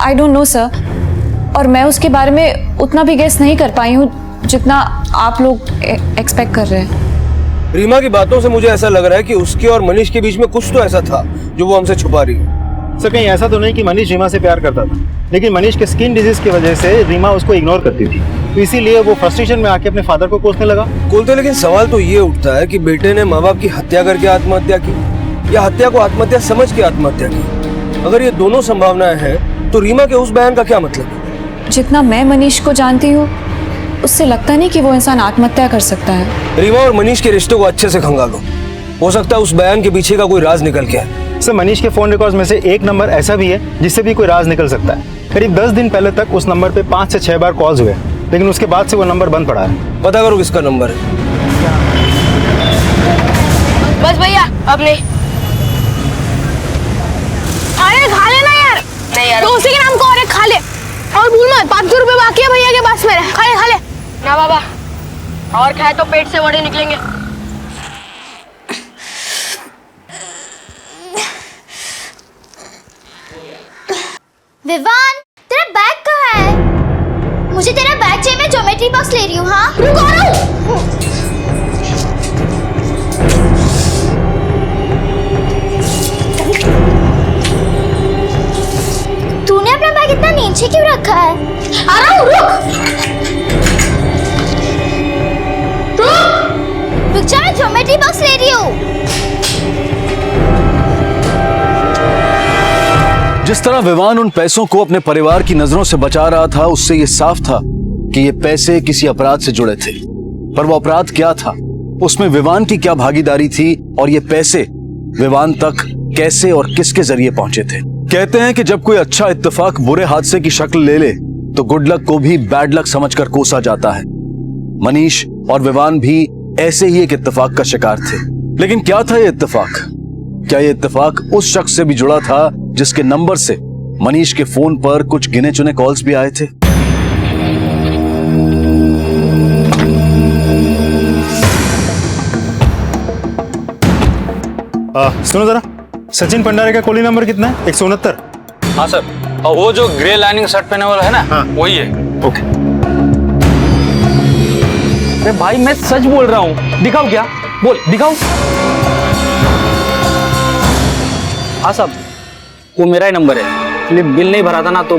Speaker 16: आई डोंट नो सर, और मैं उसके बारे में उतना भी गेस नहीं कर पाई हूँ जितना आप लोग एक्सपेक्ट कर रहे हैं।
Speaker 13: रीमा की बातों से मुझे ऐसा लग रहा है कि उसके और मनीष के बीच में कुछ तो ऐसा था जो वो हमसे छुपा रही है।
Speaker 7: सर, कहीं ऐसा तो नहीं कि मनीष रीमा से प्यार करता था, लेकिन मनीष के स्किन डिजीज की वजह से रीमा उसको इग्नोर करती थी, तो इसीलिए वो फ्रस्ट्रेशन में आके अपने फादर को कोसने लगा।
Speaker 13: कोलते, लेकिन सवाल तो ये उठता है कि बेटे ने माँ बाप की हत्या करके आत्महत्या की या हत्या को आत्महत्या समझ के आत्महत्या की। अगर ये दोनों संभावनाएं हैं तो रीमा के उस बयान का क्या मतलब है?
Speaker 16: जितना मैं मनीष को जानती हूँ, उससे लगता नहीं कि वो इंसान आत्महत्या कर सकता है।
Speaker 13: रीमा और मनीष के रिश्ते को अच्छे से खंगालो, हो सकता है उस बयान के पीछे का कोई राज निकल के आए।
Speaker 7: सर, मनीष के फोन रिकॉर्ड्स में से एक नंबर ऐसा भी है जिससे भी कोई राज निकल सकता है। करीब 10 दिन पहले तक उस नंबर पे 5 से 6 बार कॉल्स हुए, लेकिन उसके बाद से वो नंबर बंद पड़ा है।
Speaker 13: पता करो किसका नंबर है।
Speaker 11: बस भैया, अब नहीं। अरे खा लेना यार। नहीं यार, तो उसी के नाम को और एक खा ले, और भूल मत 500 रुपए बाकी है भैया के पास मेरे। खा ले खा ले। क्या बाबा, और खाए तो पेट से वड़े निकलेंगे।
Speaker 4: विवान, तेरा बैग कहाँ है? मुझे तेरा बैग चाहिए, मैं ज्योमेट्री बॉक्स ले रही हूँ। हाँ रुक, आ रहा हूँ। तूने अपना बैग इतना नीचे क्यों रखा है? आ रहा हूँ, रुक जा, मैं ज्योमेट्री बॉक्स ले रही हूँ।
Speaker 1: जिस तरह विवान उन पैसों को अपने परिवार की नजरों से बचा रहा था, उससे ये साफ था कि ये पैसे किसी अपराध से जुड़े थे। पर वो अपराध क्या था, उसमें विवान की क्या भागीदारी थी, और ये पैसे विवान तक कैसे और किसके जरिए पहुंचे थे। कहते हैं कि जब कोई अच्छा इत्तेफाक बुरे हादसे की शक्ल ले ले तो गुड लक को भी बैड लक समझकर कोसा जाता है। मनीष और विवान भी ऐसे ही एक इत्तेफाक का शिकार थे। लेकिन क्या था ये इत्तेफाक? क्या ये इत्तेफाक उस शख्स से भी जुड़ा था जिसके नंबर से मनीष के फोन पर कुछ गिने चुने कॉल्स भी आए थे?
Speaker 7: सुनो जरा, सचिन भंडारे का कॉलिंग नंबर कितना है? 169।
Speaker 17: हाँ सर, और वो जो ग्रे लाइनिंग शर्ट पहने वाला है ना, हाँ। वही है।
Speaker 7: ओके।
Speaker 15: अरे भाई मैं सच बोल रहा हूँ, दिखाओ क्या? बोल दिखाओ। हाँ साहब, वो मेरा ही नंबर है, इसलिए बिल नहीं भरा था ना तो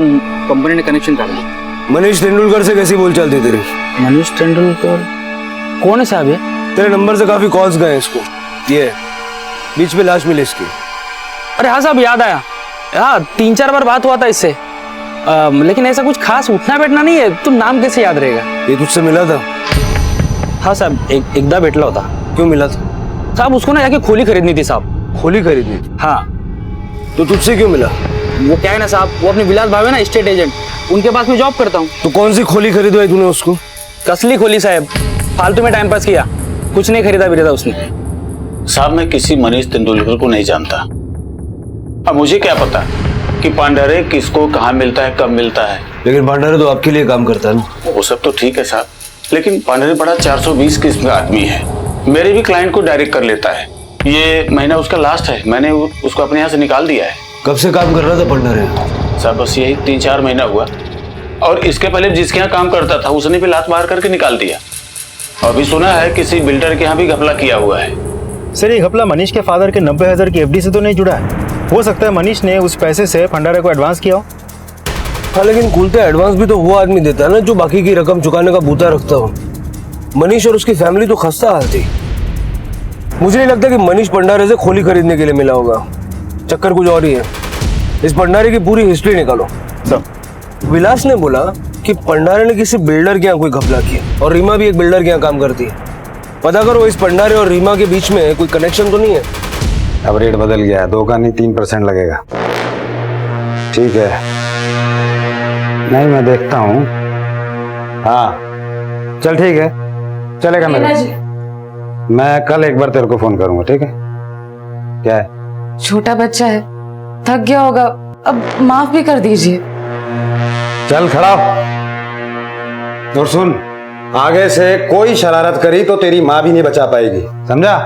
Speaker 15: कंपनी ने कनेक्शन कर दिया।
Speaker 13: मनीष तेंदुलकर से कैसी बोल चलती तेरी?
Speaker 15: मनीष तेंदुलकर कौन है साहब ये?
Speaker 13: तेरे नंबर से काफी कॉल्स गए इसको। ये बीच में लाश मिली इसकी।
Speaker 15: अरे हाँ साहब, याद आया। हाँ 3-4 बार बात हुआ था इससे, लेकिन ऐसा कुछ खास उठना बैठना नहीं है। तो नाम कैसे याद रहेगा?
Speaker 13: ये तुझसे मिला था?
Speaker 15: हाँ साहब, एकदा बैठला होता।
Speaker 13: क्यों मिला था?
Speaker 15: साहब उसको ना जाके खोली खरीदनी थी साहब।
Speaker 13: खोली खरीदनी थी?
Speaker 15: हाँ।
Speaker 13: तो तुझसे क्यों मिला?
Speaker 15: वो क्या है ना साहब, वो अपने विलास भाव है ना, स्टेट एजेंट, उनके पास मैं जॉब करता हूँ।
Speaker 13: तो कौन सी खोली खरीदवाई तूने उसको?
Speaker 15: कसली खोली साहब, फालतू में टाइम पास किया, कुछ नहीं खरीदा बिरीदा उसने।
Speaker 18: साहब मैं किसी मनीष तेंदुलकर को नहीं जानता। अब मुझे क्या पता कि भंडारे किसको कहाँ मिलता है, कब मिलता है।
Speaker 13: लेकिन भंडारे तो आपके लिए काम करता है ना।
Speaker 18: वो सब तो ठीक है साहब, लेकिन भंडारे बड़ा 420 किस्म का आदमी है। मेरे भी क्लाइंट को डायरेक्ट कर लेता है। ये महीना उसका लास्ट है, मैंने उसको अपने यहाँ से निकाल दिया है।
Speaker 13: कब से काम कर रहा था भंडारे?
Speaker 18: साहब बस यही 3-4 महीना हुआ, और इसके पहले जिसके यहाँ काम करता था उसने भी लात मार करके निकाल दिया। अभी सुना है किसी बिल्डर के यहाँ भी घपला किया हुआ है।
Speaker 7: सर ये घपला मनीष के फादर के 90,000 की एफडी से तो नहीं जुड़ा है? हो सकता है मनीष ने उस पैसे से भंडारे को एडवांस किया हो।
Speaker 13: हाँ लेकिन कुलते एडवांस भी तो वो आदमी देता है ना जो बाकी की रकम चुकाने का बूता रखता हो। मनीष और उसकी फैमिली तो खस्ता हाल थी। मुझे नहीं लगता कि मनीष भंडारे से खोली खरीदने के लिए मिला होगा। चक्कर कुछ और ही है। इस भंडारे की पूरी हिस्ट्री निकालो। विलास ने बोला कि भंडारे ने किसी बिल्डर के यहाँ कोई घपला किया, और रीमा भी एक बिल्डर के यहाँ काम करती है। पता करो इस भंडारे और रीमा के बीच में कोई कनेक्शन तो नहीं है?
Speaker 14: अब रेट बदल गया है, 2 का नहीं 3% लगेगा। ठीक है, नहीं मैं देखता हूँ। हाँ चल ठीक है, चलेगा मेरे। मैं कल एक बार तेरे को फोन करूंगा, ठीक है? क्या है?
Speaker 16: छोटा बच्चा है, थक गया होगा, अब माफ भी कर दीजिए।
Speaker 14: चल खड़ा हो। और सुन, आगे से कोई शरारत करी तो तेरी माँ भी नहीं बचा पाएगी, समझा?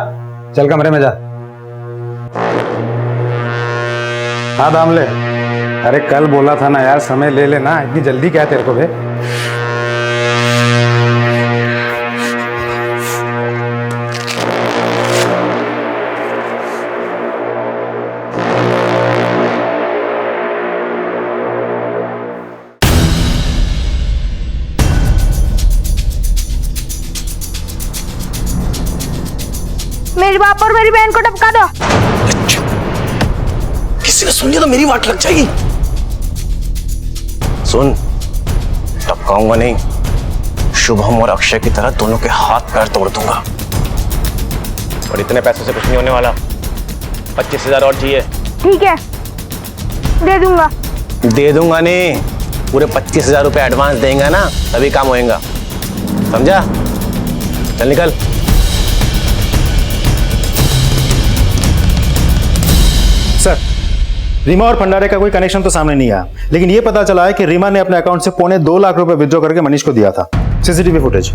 Speaker 14: चल कमरे में जा। हाँ दामले, अरे कल बोला था ना यार, समय ले लेना, इतनी जल्दी क्या है तेरे को बे?
Speaker 4: मेरी बाप और मेरी बहन को टपका दो।
Speaker 13: किसी ने सुन लिया तो मेरी वाट लग जाएगी। सुन, टपकाऊंगा नहीं, शुभम और अक्षय की तरह दोनों के हाथ पैर तोड़ दूंगा। और इतने पैसों से कुछ नहीं होने वाला, 25,000 और चाहिए।
Speaker 4: ठीक है, दे दूंगा।
Speaker 13: दे दूंगा नहीं, पूरे 25,000 रुपए एडवांस देंगे ना, तभी काम होएगा, समझा? चल निकल।
Speaker 7: सर, रीमा और भंडारे का कोई कनेक्शन तो सामने नहीं आया, लेकिन ये पता चला है कि रीमा ने अपने अकाउंट से 2.25 लाख रुपए विथड्रॉ करके मनीष को दिया था।
Speaker 6: CCTV footage.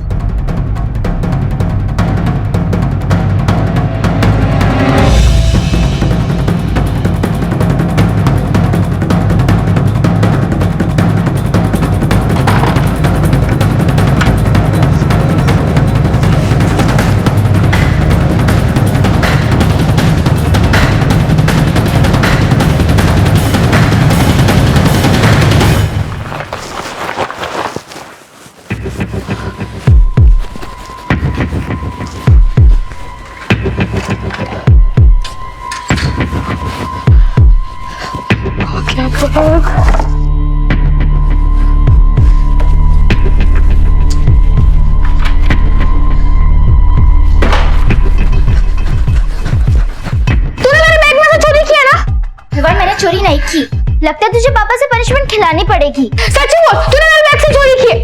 Speaker 4: चोरी नहीं की। लगता है तुझे पापा से पनिशमेंट खिलानी पड़ेगी। सच बोल, तूने मेरे बैग से चोरी की है।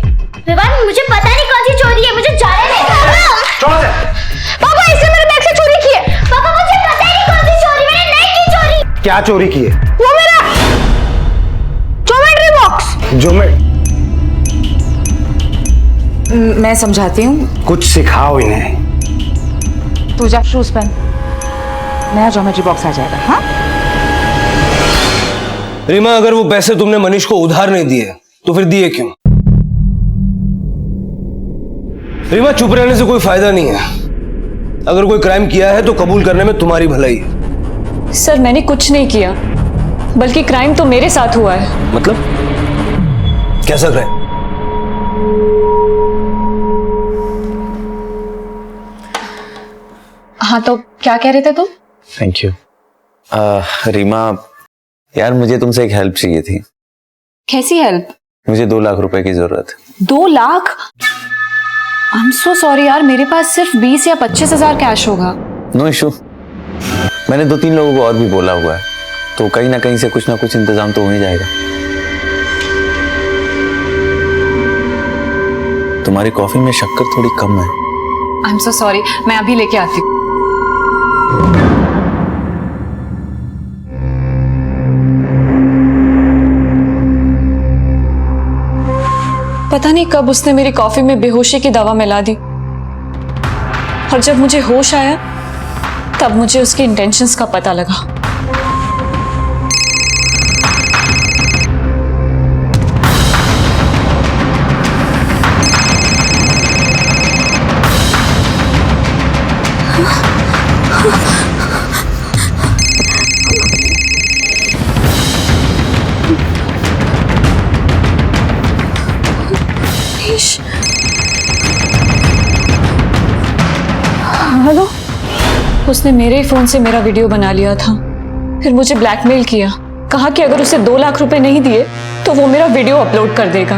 Speaker 4: विवान, मुझे पता नहीं कौन सी चोरी है, मुझे जाने दे। पापा इसने मेरे बैग से चोरी की है। पापा मुझे पता ही नहीं कौन सी चोरी, मैंने नहीं की चोरी।
Speaker 6: क्या चोरी की है?
Speaker 4: वो मेरा ज्योमेट्री बॉक्स।
Speaker 19: मैं समझाती हूँ।
Speaker 6: कुछ सिखाओ इन्हें।
Speaker 19: तू जा शूज पहन, नया ज्योमेट्री बॉक्स आ जाएगा। हाँ
Speaker 13: रीमा, अगर वो पैसे तुमने मनीष को उधार नहीं दिए तो फिर दिए क्यों? रीमा, चुप रहने से कोई फायदा नहीं है। अगर कोई क्राइम किया है तो कबूल करने में तुम्हारी भलाई है।
Speaker 16: सर, मैंने कुछ नहीं किया, बल्कि क्राइम तो मेरे साथ हुआ है।
Speaker 13: मतलब कैसा क्राइम?
Speaker 16: हाँ, तो क्या कह रहे थे तुम?
Speaker 20: Thank you. रीमा यार, मुझे तुमसे एक हेल्प चाहिए थी।
Speaker 16: कैसी हेल्प?
Speaker 20: मुझे 2 लाख रुपए की जरूरत है।
Speaker 16: 2 lakh? I am so sorry यार, मेरे पास सिर्फ 20 या 25 हजार कैश होगा।
Speaker 20: नो इशू, मैंने 2-3 लोगों को और भी बोला हुआ है, तो कहीं ना कहीं से कुछ ना कुछ इंतजाम तो हो ही जाएगा। तुम्हारी कॉफी में शक्कर थोड़ी कम है।
Speaker 16: आई एम सो सॉरी, मैं अभी लेके आती हूँ। पता नहीं कब उसने मेरी कॉफी में बेहोशी की दवा मिला दी, और जब मुझे होश आया तब मुझे उसकी इंटेंशंस का पता लगा। हेलो, उसने मेरे फोन से मेरा वीडियो बना लिया था, फिर मुझे ब्लैकमेल किया, कहा कि अगर उसे 2 लाख रुपए नहीं दिए तो वो मेरा वीडियो अपलोड कर देगा।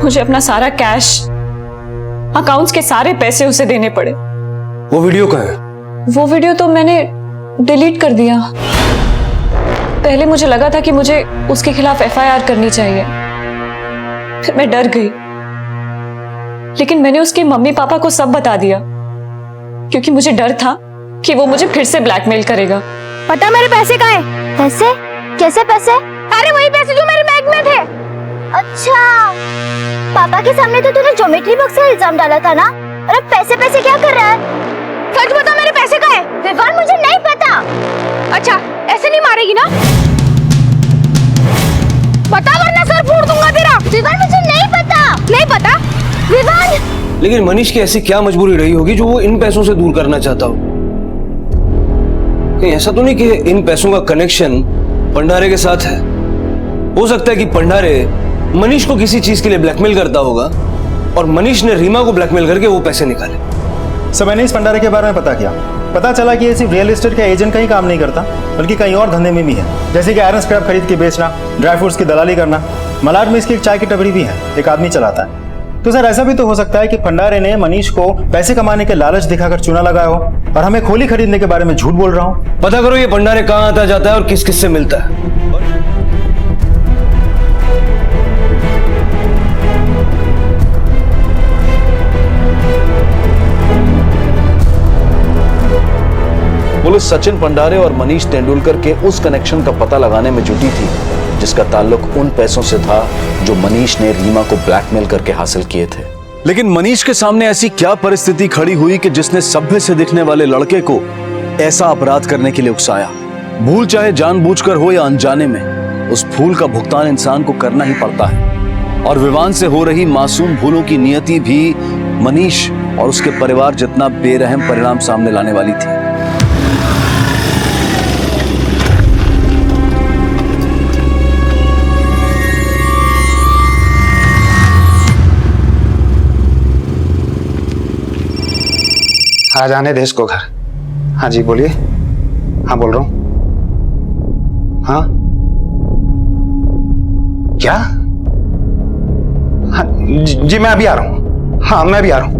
Speaker 16: मुझे अपना सारा कैश, अकाउंट्स के सारे पैसे उसे देने पड़े।
Speaker 13: वो वीडियो कहाँ है?
Speaker 16: वो वीडियो तो मैंने डिलीट कर दिया। पहले मुझे लगा था कि मुझे उसके खिलाफ FIR करनी चाहिए, फिर मैं डर गई, लेकिन मैंने उसके मम्मी पापा को सब बता दिया, क्योंकि मुझे डर था कि वो मुझे फिर से ब्लैकमेल करेगा।
Speaker 4: पता मेरे पैसे कहाँ हैं? पैसे? कैसे पैसे? अरे वही पैसे जो मेरे बैग में थे। अच्छा, पापा के सामने तो तूने ज्योमेट्री बॉक्स का इल्जाम डाला था ना? अरे पैसे पैसे क्या कर रहा है? सच बता, मेरे पैसे कहाँ हैं? विवान, मुझे नहीं पता। अच्छा, ऐसे नहीं मारेगी ना? बता वरना सर फोड़ दूंगा तेरा। विवान, मुझे नहीं पता। नहीं पता? विवान!
Speaker 13: लेकिन मनीष की ऐसी क्या मजबूरी रही होगी जो वो इन पैसों से दूर करना चाहता हो? कहीं ऐसा तो नहीं कि इन पैसों का कनेक्शन भंडारे के साथ है? हो सकता है कि भंडारे मनीष को किसी चीज के लिए ब्लैकमेल करता होगा और मनीष ने रीमा को ब्लैकमेल करके वो पैसे निकाले।
Speaker 6: सब मैंने इस भंडारे के बारे में पता किया। पता चला कि ये सिर्फ रियल एस्टेट का एजेंट का ही काम नहीं करता, बल्कि कई और धंधे में भी है, जैसे कि आयरन स्क्रैप खरीद के बेचना, ड्राई फ्रूट्स की दलाली करना। मलाड में इसकी एक चाय की टपरी भी है, एक आदमी चलाता है। तो सर, ऐसा भी तो हो सकता है कि भंडारे ने मनीष को पैसे कमाने के लालच दिखाकर चूना लगाया हो और हमें खोली खरीदने के बारे में झूठ बोल रहा हूँ।
Speaker 13: पता करो ये भंडारे कहाँ आता जाता है और किस किस से मिलता है।
Speaker 1: पुलिस सचिन भंडारे और मनीष तेंदुलकर के उस कनेक्शन का पता लगाने में जुटी थी जिसका ताल्लुक उन पैसों से था जो मनीष ने रीमा को ब्लैकमेल करके हासिल किए थे। लेकिन मनीष के सामने ऐसी क्या परिस्थिति खड़ी हुई कि जिसने सभ्य से दिखने वाले लड़के को ऐसा अपराध करने के लिए उकसाया। भूल चाहे जानबूझकर हो या अनजाने में, उस भूल का भुगतान इंसान को करना ही पड़ता है। और विवान से हो रही मासूम भूलों की नियति भी मनीष और उसके परिवार जितना बेरहम परिणाम सामने लाने वाली थी।
Speaker 14: आ जाने दे इसको घर। हाँ जी बोलिए। हाँ बोल रहा हूँ। हाँ क्या? हाँ जी मैं अभी आ रहा हूँ। हाँ मैं अभी आ रहा हूँ।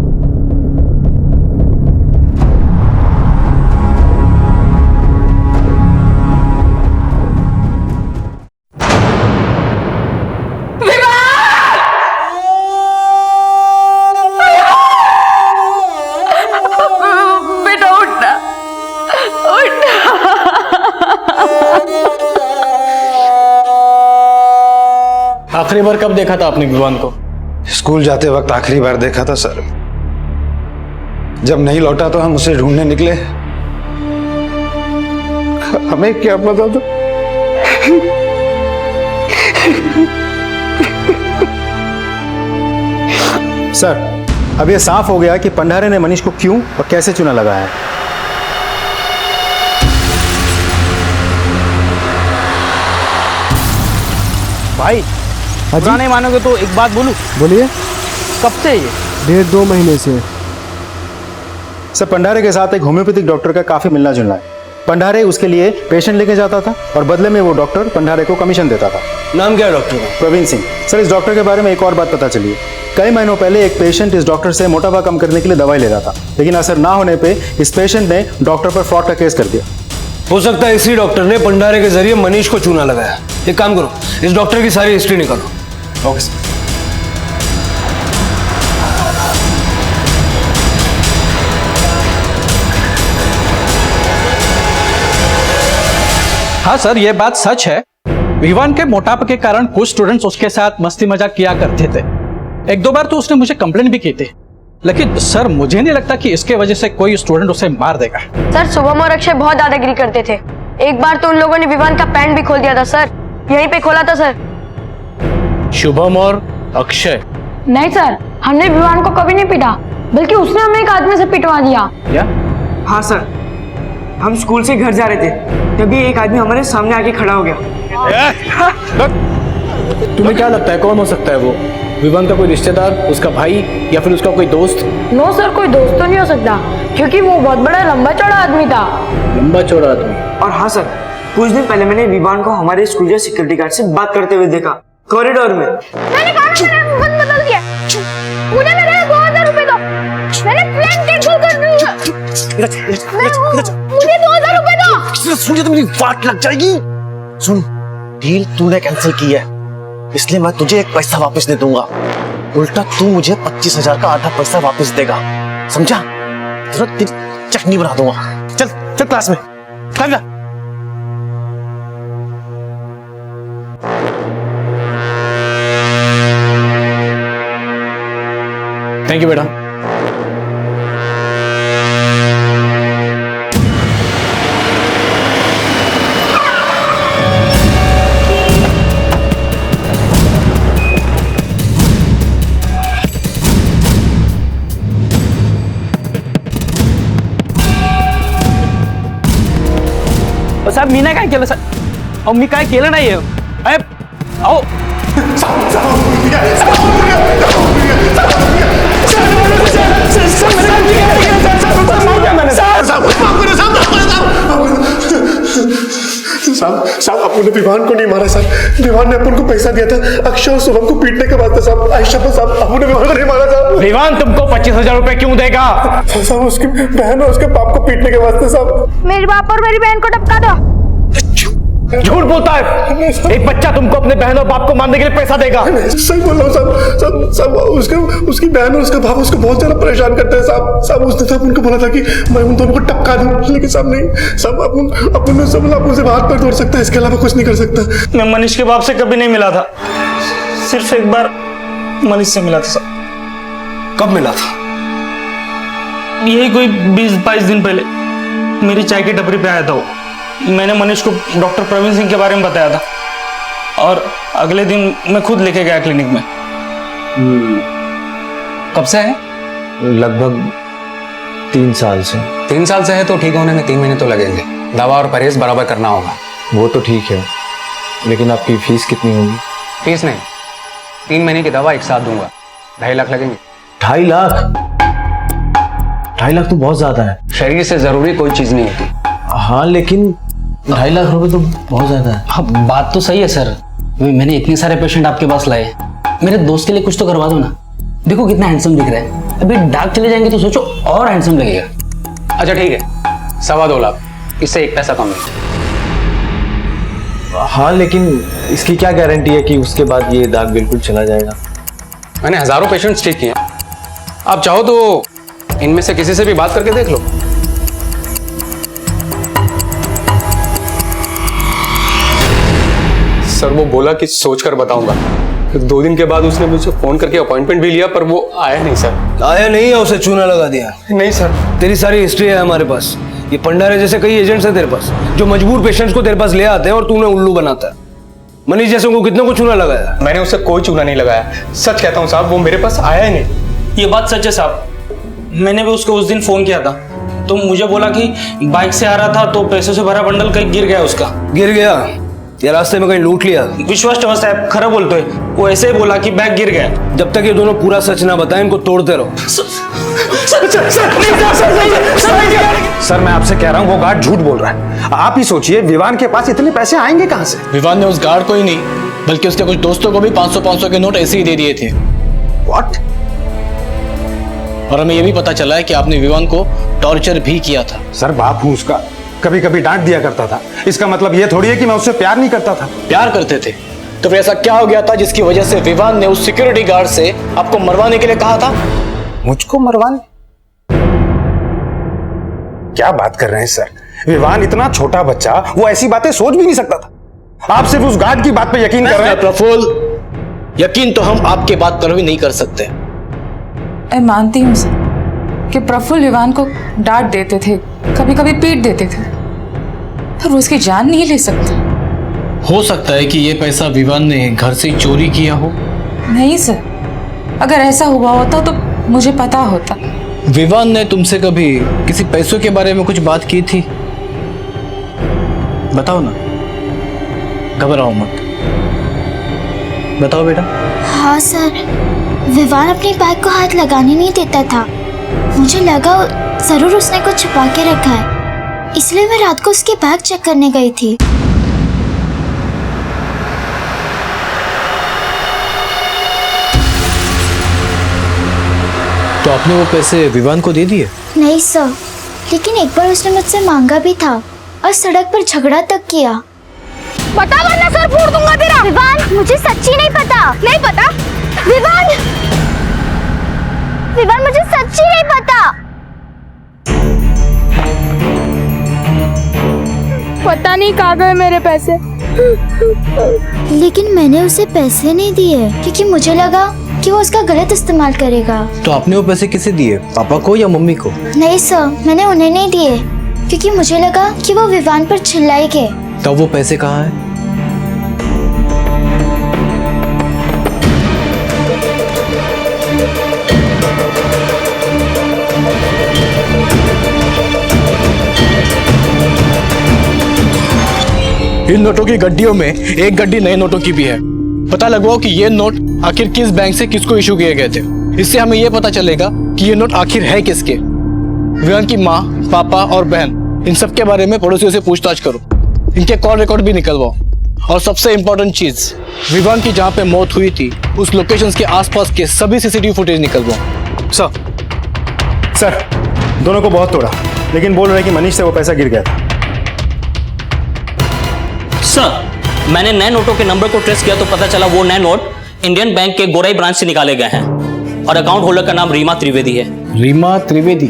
Speaker 2: आखिरी बार कब देखा था आपने विवान को?
Speaker 14: स्कूल जाते वक्त आखिरी बार देखा था सर। जब नहीं लौटा तो हम उसे ढूंढने निकले। हमें क्या पता था।
Speaker 7: सर अब यह साफ हो गया कि पंडारे ने मनीष को क्यों और कैसे चुना लगाया है।
Speaker 15: भाई बुरा नहीं मानोगे तो एक बात बोलूं?
Speaker 2: बोलिए।
Speaker 15: कब से ये?
Speaker 2: 1.5-2 महीने से।
Speaker 7: सर पंडारे के साथ एक होम्योपैथिक डॉक्टर का काफी मिलना जुलना है। पंडारे उसके लिए पेशेंट लेके जाता था और बदले में वो डॉक्टर पंडारे को कमीशन देता था।
Speaker 2: नाम क्या है डॉक्टर का?
Speaker 7: प्रवीण सिंह। सर इस डॉक्टर के बारे में एक और बात पता चली है। कई महीनों पहले एक पेशेंट इस डॉक्टर से मोटापा कम करने के लिए दवाई ले रहा था, लेकिन असर ना होने पे इस पेशेंट ने डॉक्टर पर फ्रॉड का केस कर दिया।
Speaker 2: हो सकता है इसी डॉक्टर ने पंडारे के जरिए मनीष को चूना लगाया। एक काम करो, इस डॉक्टर की सारी हिस्ट्री निकालो।
Speaker 7: Okay sir.
Speaker 21: हाँ सर ये बात सच है। विवान के मोटापे के कारण कुछ स्टूडेंट्स उसके साथ मस्ती मजाक किया करते थे। 1-2 बार तो उसने मुझे कंप्लेंट भी की थी, लेकिन सर मुझे नहीं लगता कि इसके वजह से कोई स्टूडेंट उसे मार देगा।
Speaker 11: सर शुभम और अक्षय बहुत दादागिरी करते थे। एक बार तो उन लोगों ने विवान का पैंट भी खोल दिया था सर, यहीं पे खोला था सर।
Speaker 21: शुभम और अक्षय?
Speaker 11: नहीं सर, हमने विवान को कभी नहीं पीटा, बल्कि उसने हमें एक आदमी से पिटवा दिया।
Speaker 21: क्या?
Speaker 2: हाँ सर, हम स्कूल से घर जा रहे थे, तभी एक आदमी हमारे सामने आके खड़ा हो गया। तुम्हें क्या लगता है कौन हो सकता है वो? विवान का कोई रिश्तेदार, उसका भाई या फिर उसका कोई दोस्त?
Speaker 11: नो सर, कोई दोस्त तो नहीं हो सकता, क्योंकि वो बहुत बड़ा लंबा चौड़ा आदमी था।
Speaker 21: लंबा चौड़ा आदमी?
Speaker 2: और हाँ सर, कुछ दिन पहले मैंने विवान को हमारे स्कूल के सिक्योरिटी गार्ड से बात करते हुए देखा, कॉरिडोर में।
Speaker 4: मैंने कहा मेरा मन बदल गया। मुझे मेरे 2000 रुपए दो। मैंने प्लेन कैंसिल कर दी। मुझे 2000 रुपए दो।
Speaker 6: सुन तो मेरी वाट लग जाएगी। सुन, डील तूने कैंसिल की है, इसलिए मैं तुझे 1 पैसा वापस दे दूंगा। उल्टा तू मुझे 25,000 का आधा पैसा वापस देगा, समझा? तेरी चटनी बना दूंगा। चल चल क्लास में। चल
Speaker 21: थैंक यू बेटा। साहेब मी काय केलं सर? अहो मी काय केलं नाहीये। अहो
Speaker 22: साहब अपन ने विवान को नहीं मारा साहब। विवान ने अपन को पैसा दिया था अक्षय और शुभम को पीटने के वास्ते साहब। आयशा साहब अपन ने विवान को नहीं मारा साहब।
Speaker 21: विवान तुमको 25,000 रुपए क्यों देगा?
Speaker 22: साहब उसकी बहन और उसके बाप को पीटने के वास्ते साहब।
Speaker 4: मेरे बाप और मेरी बहन को टपका दो।
Speaker 2: झूठ बोलता है। एक बच्चा तुमको अपने बहन और बाप को मारने के लिए पैसा देगा।
Speaker 22: सही बोल रहा हूँ साहब। उसकी बहन और उसका बाप उसको बहुत ज्यादा परेशान करते हैं साहब। उसने साहब उनको बोला था कि मैं उन दोनों को टपका दूं, लेकिन साहब नहीं साहब, अपन सब अपन से हाथ पैर तोड़ सकता है, इसके अलावा कुछ नहीं कर सकता।
Speaker 15: मैं मनीष के बाप से कभी नहीं मिला था, सिर्फ एक बार मनीष से मिला था साहब।
Speaker 2: कब मिला था?
Speaker 15: यही कोई 20-22 दिन पहले मेरी चाय की टपरी पे आया था वो। मैंने मनीष को डॉक्टर प्रवीण सिंह के बारे में बताया था और अगले दिन मैं खुद लेके गया क्लिनिक में।
Speaker 9: कब से है?
Speaker 7: लगभग 3 साल से।
Speaker 9: 3 साल से है तो ठीक होने में 3 महीने तो लगेंगे। दवा और परहेज बराबर करना होगा।
Speaker 7: वो तो ठीक है, लेकिन आपकी फीस कितनी होगी?
Speaker 9: फीस नहीं, 3 महीने की दवा एक साथ दूंगा, 2.5 लाख लगेंगे।
Speaker 7: 2.5 लाख? 2.5 लाख तो बहुत ज्यादा है।
Speaker 9: शरीर से जरूरी कोई चीज नहीं होती।
Speaker 7: हाँ, लेकिन 2.5 लाख रुपए तो बहुत ज्यादा है।
Speaker 15: हाँ, बात तो सही है सर। मैंने इतने सारे पेशेंट आपके पास लाए, मेरे दोस्त के लिए कुछ तो करवा दो ना। देखो कितना हैंडसम दिख रहा है, अभी डाक चले जाएंगे तो सोचो और हैंडसम लगेगा।
Speaker 9: अच्छा ठीक है, 2.25 लाख, इससे 1 पैसा कम नहीं।
Speaker 7: हाँ, लेकिन इसकी क्या गारंटी है कि उसके बाद ये दाग बिल्कुल चला जाएगा?
Speaker 9: मैंने हजारों पेशेंट्स ठीक किए, आप चाहो तो इनमें से किसी से भी बात करके देख लो। सर वो बोला कि सोचकर बताऊंगा। 2 दिन के बाद उसने मुझसे फोन करके अपॉइंटमेंट भी लिया, पर वो आया नहीं सर।
Speaker 2: आया नहीं है, उसे चूना लगा दिया?
Speaker 9: नहीं सर।
Speaker 2: तेरी सारी हिस्ट्री है हमारे पास। ये पंडारे जैसे कई एजेंट्स हैं तेरे पास जो मजबूर पेशेंट्स को तेरे पास ले आते हैं और तू उन्हें उल्लू बनाता है। मनीष जैसे को कितने को चूना लगाया?
Speaker 9: मैंने उसे कोई चूना नहीं लगाया, सच कहता हूँ साहब, वो मेरे पास आया ही नहीं।
Speaker 15: ये बात सच है साहब, मैंने भी उसको उस दिन फोन किया था तो मुझे बोला कि बाइक से आ रहा था तो पैसों से भरा बंडल कहीं गिर गया उसका।
Speaker 2: गिर गया या रास्ते में कहीं लूट लिया?
Speaker 15: विश्वास ठेवा साहब, खरा बोलते है, वो ऐसे ही बोला कि बैग गिर गया।
Speaker 2: जब तक ये दोनों पूरा सच ना बताएं इनको तोड़ते रहो।
Speaker 14: सर मैं आपसे कह रहा हूँ वो गार्ड झूठ बोल रहा है। आप ही सोचिए विवान के पास इतने पैसे आएंगे कहां से?
Speaker 21: विवान ने उस गार्ड को ही नहीं बल्कि उसके कुछ दोस्तों को भी 500-500 के नोट ऐसे ही दे दिए थे।
Speaker 14: व्हाट?
Speaker 21: और हमें यह भी पता चला है कि आपने विवान को टॉर्चर भी किया था।
Speaker 14: सर बाप हूं उसका, कभी कभी डांट दिया करता था, इसका मतलब ये थोड़ी है कि मैं उससे प्यार नहीं करता था।
Speaker 21: प्यार करते थे तो फिर ऐसा क्या हो गया था जिसकी वजह से विवान ने उस सिक्योरिटी गार्ड से आपको मरवाने के लिए कहा था?
Speaker 14: मुझको मरवाने? क्या बात कर रहे हैं सर? विवान इतना छोटा बच्चा, वो ऐसी बातें सोच भी नहीं सकता था। आप सिर्फ उस गार्ड की बात पे यकीन कर रहे हैं।
Speaker 21: प्रफुल्ल, यकीन तो हम आपके बात पर भी नहीं कर सकते।
Speaker 19: मैं मानती हूँ सर कि प्रफुल्ल विवान को डांट देते थे, कभी कभी पीट देते थे, पर वो उसकी जान नहीं ले सकते।
Speaker 21: हो सकता है कि ये पैसा विवान ने घर से चोरी किया हो।
Speaker 19: नहीं सर, अगर ऐसा हुआ होता तो मुझे पता होता।
Speaker 21: विवान ने तुमसे कभी किसी पैसों के बारे में कुछ बात की थी? बताओ ना, घबराओ मत, बताओ बेटा।
Speaker 4: हाँ सर, विवान अपनी बैग को हाथ लगाने नहीं देता था। मुझे लगा जरूर उसने कुछ छुपा के रखा है, इसलिए मैं रात को उसके बैग चेक करने गई थी।
Speaker 21: तो आपने वो पैसे विवान को दे दिए?
Speaker 4: नहीं सर, लेकिन एक बार उसने मुझसे मांगा भी था और सड़क पर झगड़ा तक किया।
Speaker 3: बता वरना सर फोड़ दूंगा तेरा।
Speaker 4: विवान, मुझे सच्ची नहीं पता।
Speaker 3: नहीं पता?
Speaker 4: विवान, विवान मुझे सच्ची नहीं पता।
Speaker 3: पता नहीं कहाँ गए मेरे पैसे।
Speaker 4: लेकिन मैंने उसे पैसे नहीं दिए क्योंकि मुझे लगा कि वो उसका गलत इस्तेमाल करेगा।
Speaker 21: तो आपने वो पैसे किसे दिए, पापा को या मम्मी को?
Speaker 4: नहीं सर, मैंने उन्हें नहीं दिए क्योंकि मुझे लगा कि वो विवान पर चिल्लाएंगे।
Speaker 21: तब वो पैसे कहाँ हैं? इन नोटों की गड्डियों में एक गड्डी नए नोटों की भी है। पता लगवाओ कि ये नोट आखिर किस बैंक से किसको इशू किए गए थे। इससे हमें यह पता चलेगा कि ये नोट आखिर है किसके। विवान की माँ, पापा और बहन, इन सब के बारे में पड़ोसियों से पूछताछ करो। इनके कॉल रिकॉर्ड भी निकलवाओ। और सबसे इम्पोर्टेंट चीज, विवान की जहाँ पे मौत हुई थी उस लोकेशन के आसपास के सभी सीसीटीवी फुटेज निकलवाओ।
Speaker 7: सर, दोनों को बहुत तोड़ा, लेकिन बोल रहे कि मनीष से वो पैसा गिर गया था।
Speaker 8: सर, मैंने नए नोटों के नंबर को ट्रेस किया तो पता चला वो नए नोट इंडियन बैंक के गोराई ब्रांच से निकाले गए हैं और अकाउंट होल्डर का नाम रीमा त्रिवेदी है।
Speaker 1: रीमा त्रिवेदी?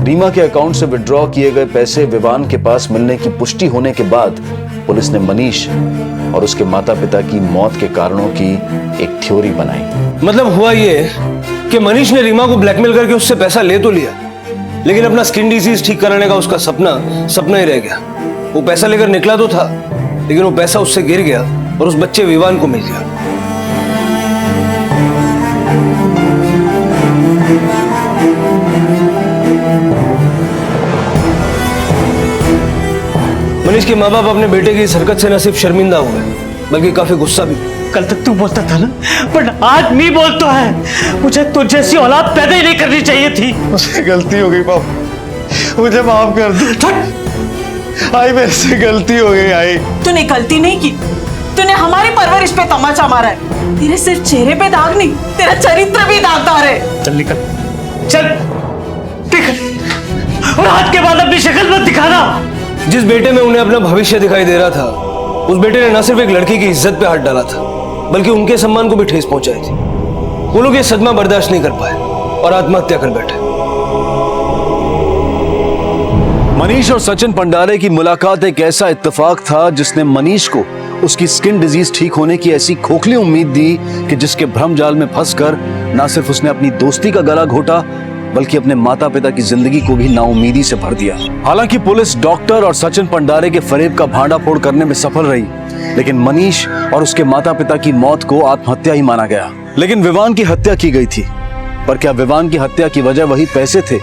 Speaker 1: रीमा के अकाउंट से विड्रॉ किए गए पैसे विवान के पास मिलने की पुष्टि होने के बाद पुलिस ने मनीष और उसके माता पिता की मौत के कारणों की एक थ्योरी बनाई।
Speaker 13: मतलब हुआ ये कि मनीष ने रीमा को ब्लैकमेल करके उससे पैसा ले तो लिया, लेकिन अपना स्किन डिजीज ठीक कराने का उसका सपना ही रह गया। वो पैसा लेकर निकला तो था, लेकिन वो पैसा उससे गिर गया और उस बच्चे विवान को मिल गया। मनीष के माँ बाप अपने बेटे की इस हरकत से न सिर्फ शर्मिंदा हुए बल्कि काफी गुस्सा भी।
Speaker 15: कल तक तू बोलता था ना, पर आज नहीं बोलता है। मुझे तुझ जैसी औलाद पैदा ही नहीं करनी चाहिए थी।
Speaker 22: मुझसे गलती हो गई पापा, मुझे माफ कर दो। आई मेरे से गलती हो गई। आई
Speaker 12: तूने गलती नहीं की, तूने हमारी परवरिश पे तमाचा मारा है। तेरे सिर्फ चेहरे पे दाग नहीं, तेरा चरित्र भी दागदार है।
Speaker 15: चल निकल, चल निकल, और आज के बाद अपनी शक्ल मत दिखाना।
Speaker 13: जिस बेटे में उन्हें अपना भविष्य दिखाई दे रहा था, उस बेटे ने न सिर्फ एक लड़की की इज्जत पे हाथ डाला था बल्कि उनके सम्मान को भी ठेस पहुंचाई थी। वो लोग ये सदमा बर्दाश्त नहीं कर पाए और आत्महत्या कर बैठे।
Speaker 1: मनीष और सचिन पंडारे की मुलाकात एक ऐसा इत्तेफाक था जिसने मनीष को उसकी स्किन डिजीज ठीक होने की ऐसी खोखली उम्मीद दी कि जिसके भ्रम जाल में फंसकर ना सिर्फ उसने अपनी दोस्ती का गला घोटा बल्कि अपने माता पिता की जिंदगी को भी नाउमीदी से भर दिया। हालांकि पुलिस डॉक्टर और सचिन पंडारे के फरेब का भांडाफोड़ करने में सफल रही, लेकिन मनीष और उसके माता पिता की मौत को आत्महत्या ही माना गया। लेकिन विवान की हत्या की गई थी, पर क्या विवान की हत्या की वजह वही पैसे थे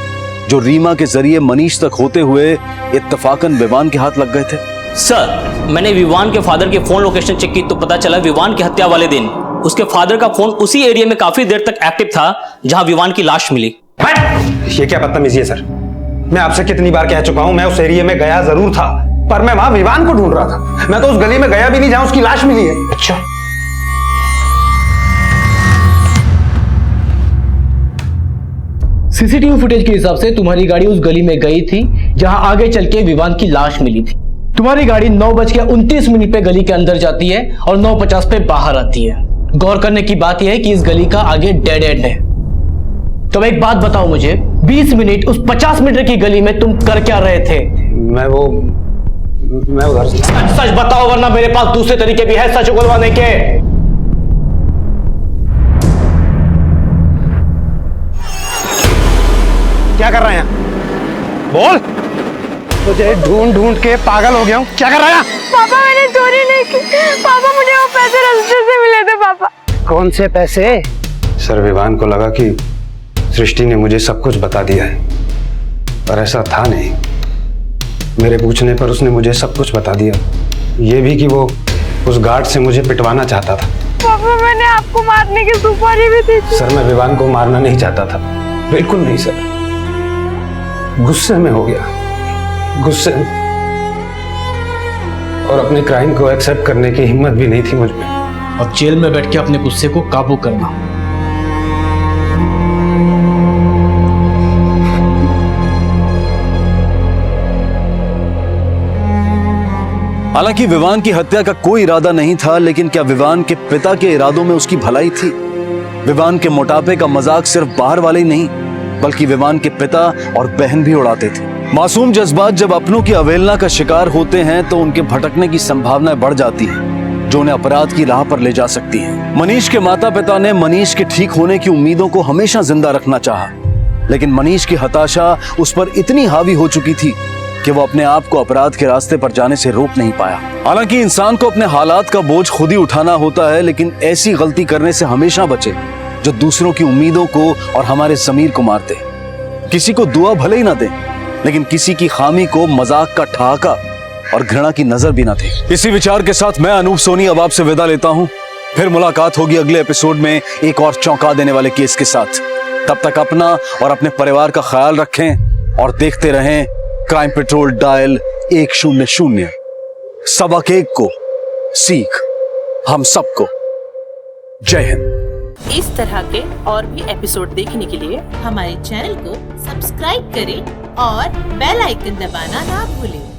Speaker 1: जो रीमा के जरिए मनीष तक होते हुए इत्तेफाकन विवान के हाथ लग गए थे?
Speaker 8: सर, मैंने विवान के फादर की फोन लोकेशन चेक की तो पता चला विवान की हत्या वाले दिन उसके फादर का फोन उसी एरिया में काफी देर तक एक्टिव था जहां विवान की लाश मिली।
Speaker 14: ये क्या बदतमीजी है सर? मैं आपसे कितनी बार कह चुका हूं, मैं उस एरिया में गया जरूर था, पर मैं वहां विवान को ढूंढ रहा था। मैं तो उस गली में गया भी नहीं जहां उसकी लाश मिली है।
Speaker 13: अच्छा,
Speaker 23: सीसीटीवी फुटेज के हिसाब से तुम्हारी गाड़ी उस गली में गई थी जहां आगे चल के विवान की लाश मिली थी। तुम्हारी गाड़ी 9:29 पे गली के अंदर जाती है और 9:50 पे बाहर आती है। गौर करने की बात यह है कि इस गली का आगे डेड एंड है। तो एक बात बताओ मुझे, 20 मिनट उस 50 मीटर की गली में तुम कर क्या रहे थे?
Speaker 14: मैं उधर से।
Speaker 23: सच बताओ वरना मेरे पास दूसरे तरीके भी है सच उगलवाने के।
Speaker 14: क्या कर रहे हैं? बोल। तुझे ढूंढ ढूंढ के पागल हो गया हूँ। क्या कर रहा है?
Speaker 11: पापा, मैंने चोरी नहीं की। पापा, मुझे वो पैसे रास्ते से मिले थे। पापा,
Speaker 14: कौन से पैसे? सर, विवान को लगा कि सृष्टि ने मुझे सब कुछ बता दिया है, पर ऐसा था नहीं। मेरे पूछने पर उसने मुझे सब कुछ बता दिया, ये भी कि वो उस गार्ड से मुझे पिटवाना चाहता था।
Speaker 11: पापा, मैंने आपको मारने की सुपारी भी दी थी।
Speaker 14: सर, मैं विवान को मारना नहीं चाहता था, बिल्कुल नहीं सर। गुस्से में हो गया, गुस्से में, और अपने क्राइम को एक्सेप्ट करने की हिम्मत भी नहीं थी मुझ में।
Speaker 23: अब जेल में बैठ के अपने गुस्से को काबू करना।
Speaker 1: हालांकि विवान की हत्या का कोई इरादा नहीं था, लेकिन क्या विवान के पिता के इरादों में उसकी भलाई थी? विवान के मोटापे का मजाक सिर्फ बाहर वाले ही नहीं बल्कि विवान के पिता और बहन भी उड़ाते थे। मासूम जज्बात जब अपनों की अवहेलना का शिकार होते हैं तो उनके भटकने की संभावनाएं बढ़ जाती हैं, जो उन्हें अपराध की राह पर ले जा सकती हैं। मनीष के माता पिता ने मनीष के ठीक होने की उम्मीदों को हमेशा जिंदा रखना चाहा, लेकिन मनीष की हताशा उस पर इतनी हावी हो चुकी थी कि वो अपने आप को अपराध के रास्ते पर जाने से रोक नहीं पाया। हालांकि इंसान को अपने हालात का बोझ खुद ही उठाना होता है, लेकिन ऐसी गलती करने से हमेशा बचे जो दूसरों की उम्मीदों को और हमारे ज़मीर को मारते। किसी को दुआ भले ही ना दे, लेकिन किसी की खामी को मजाक का ठहाका और घृणा की नजर भी ना दे। इसी विचार के साथ मैं अनूप सोनी अब आपसे विदा लेता हूं। फिर मुलाकात होगी अगले एपिसोड में एक और चौंका देने वाले केस के साथ। तब तक अपना और अपने परिवार का ख्याल रखें और देखते रहें क्राइम पेट्रोल डायल 100। सबक एक को सीख हम सबको। जय हिंद।
Speaker 24: इस तरह के और भी एपिसोड देखने के लिए हमारे चैनल को सब्सक्राइब करें और बेल आइकन दबाना ना भूलें।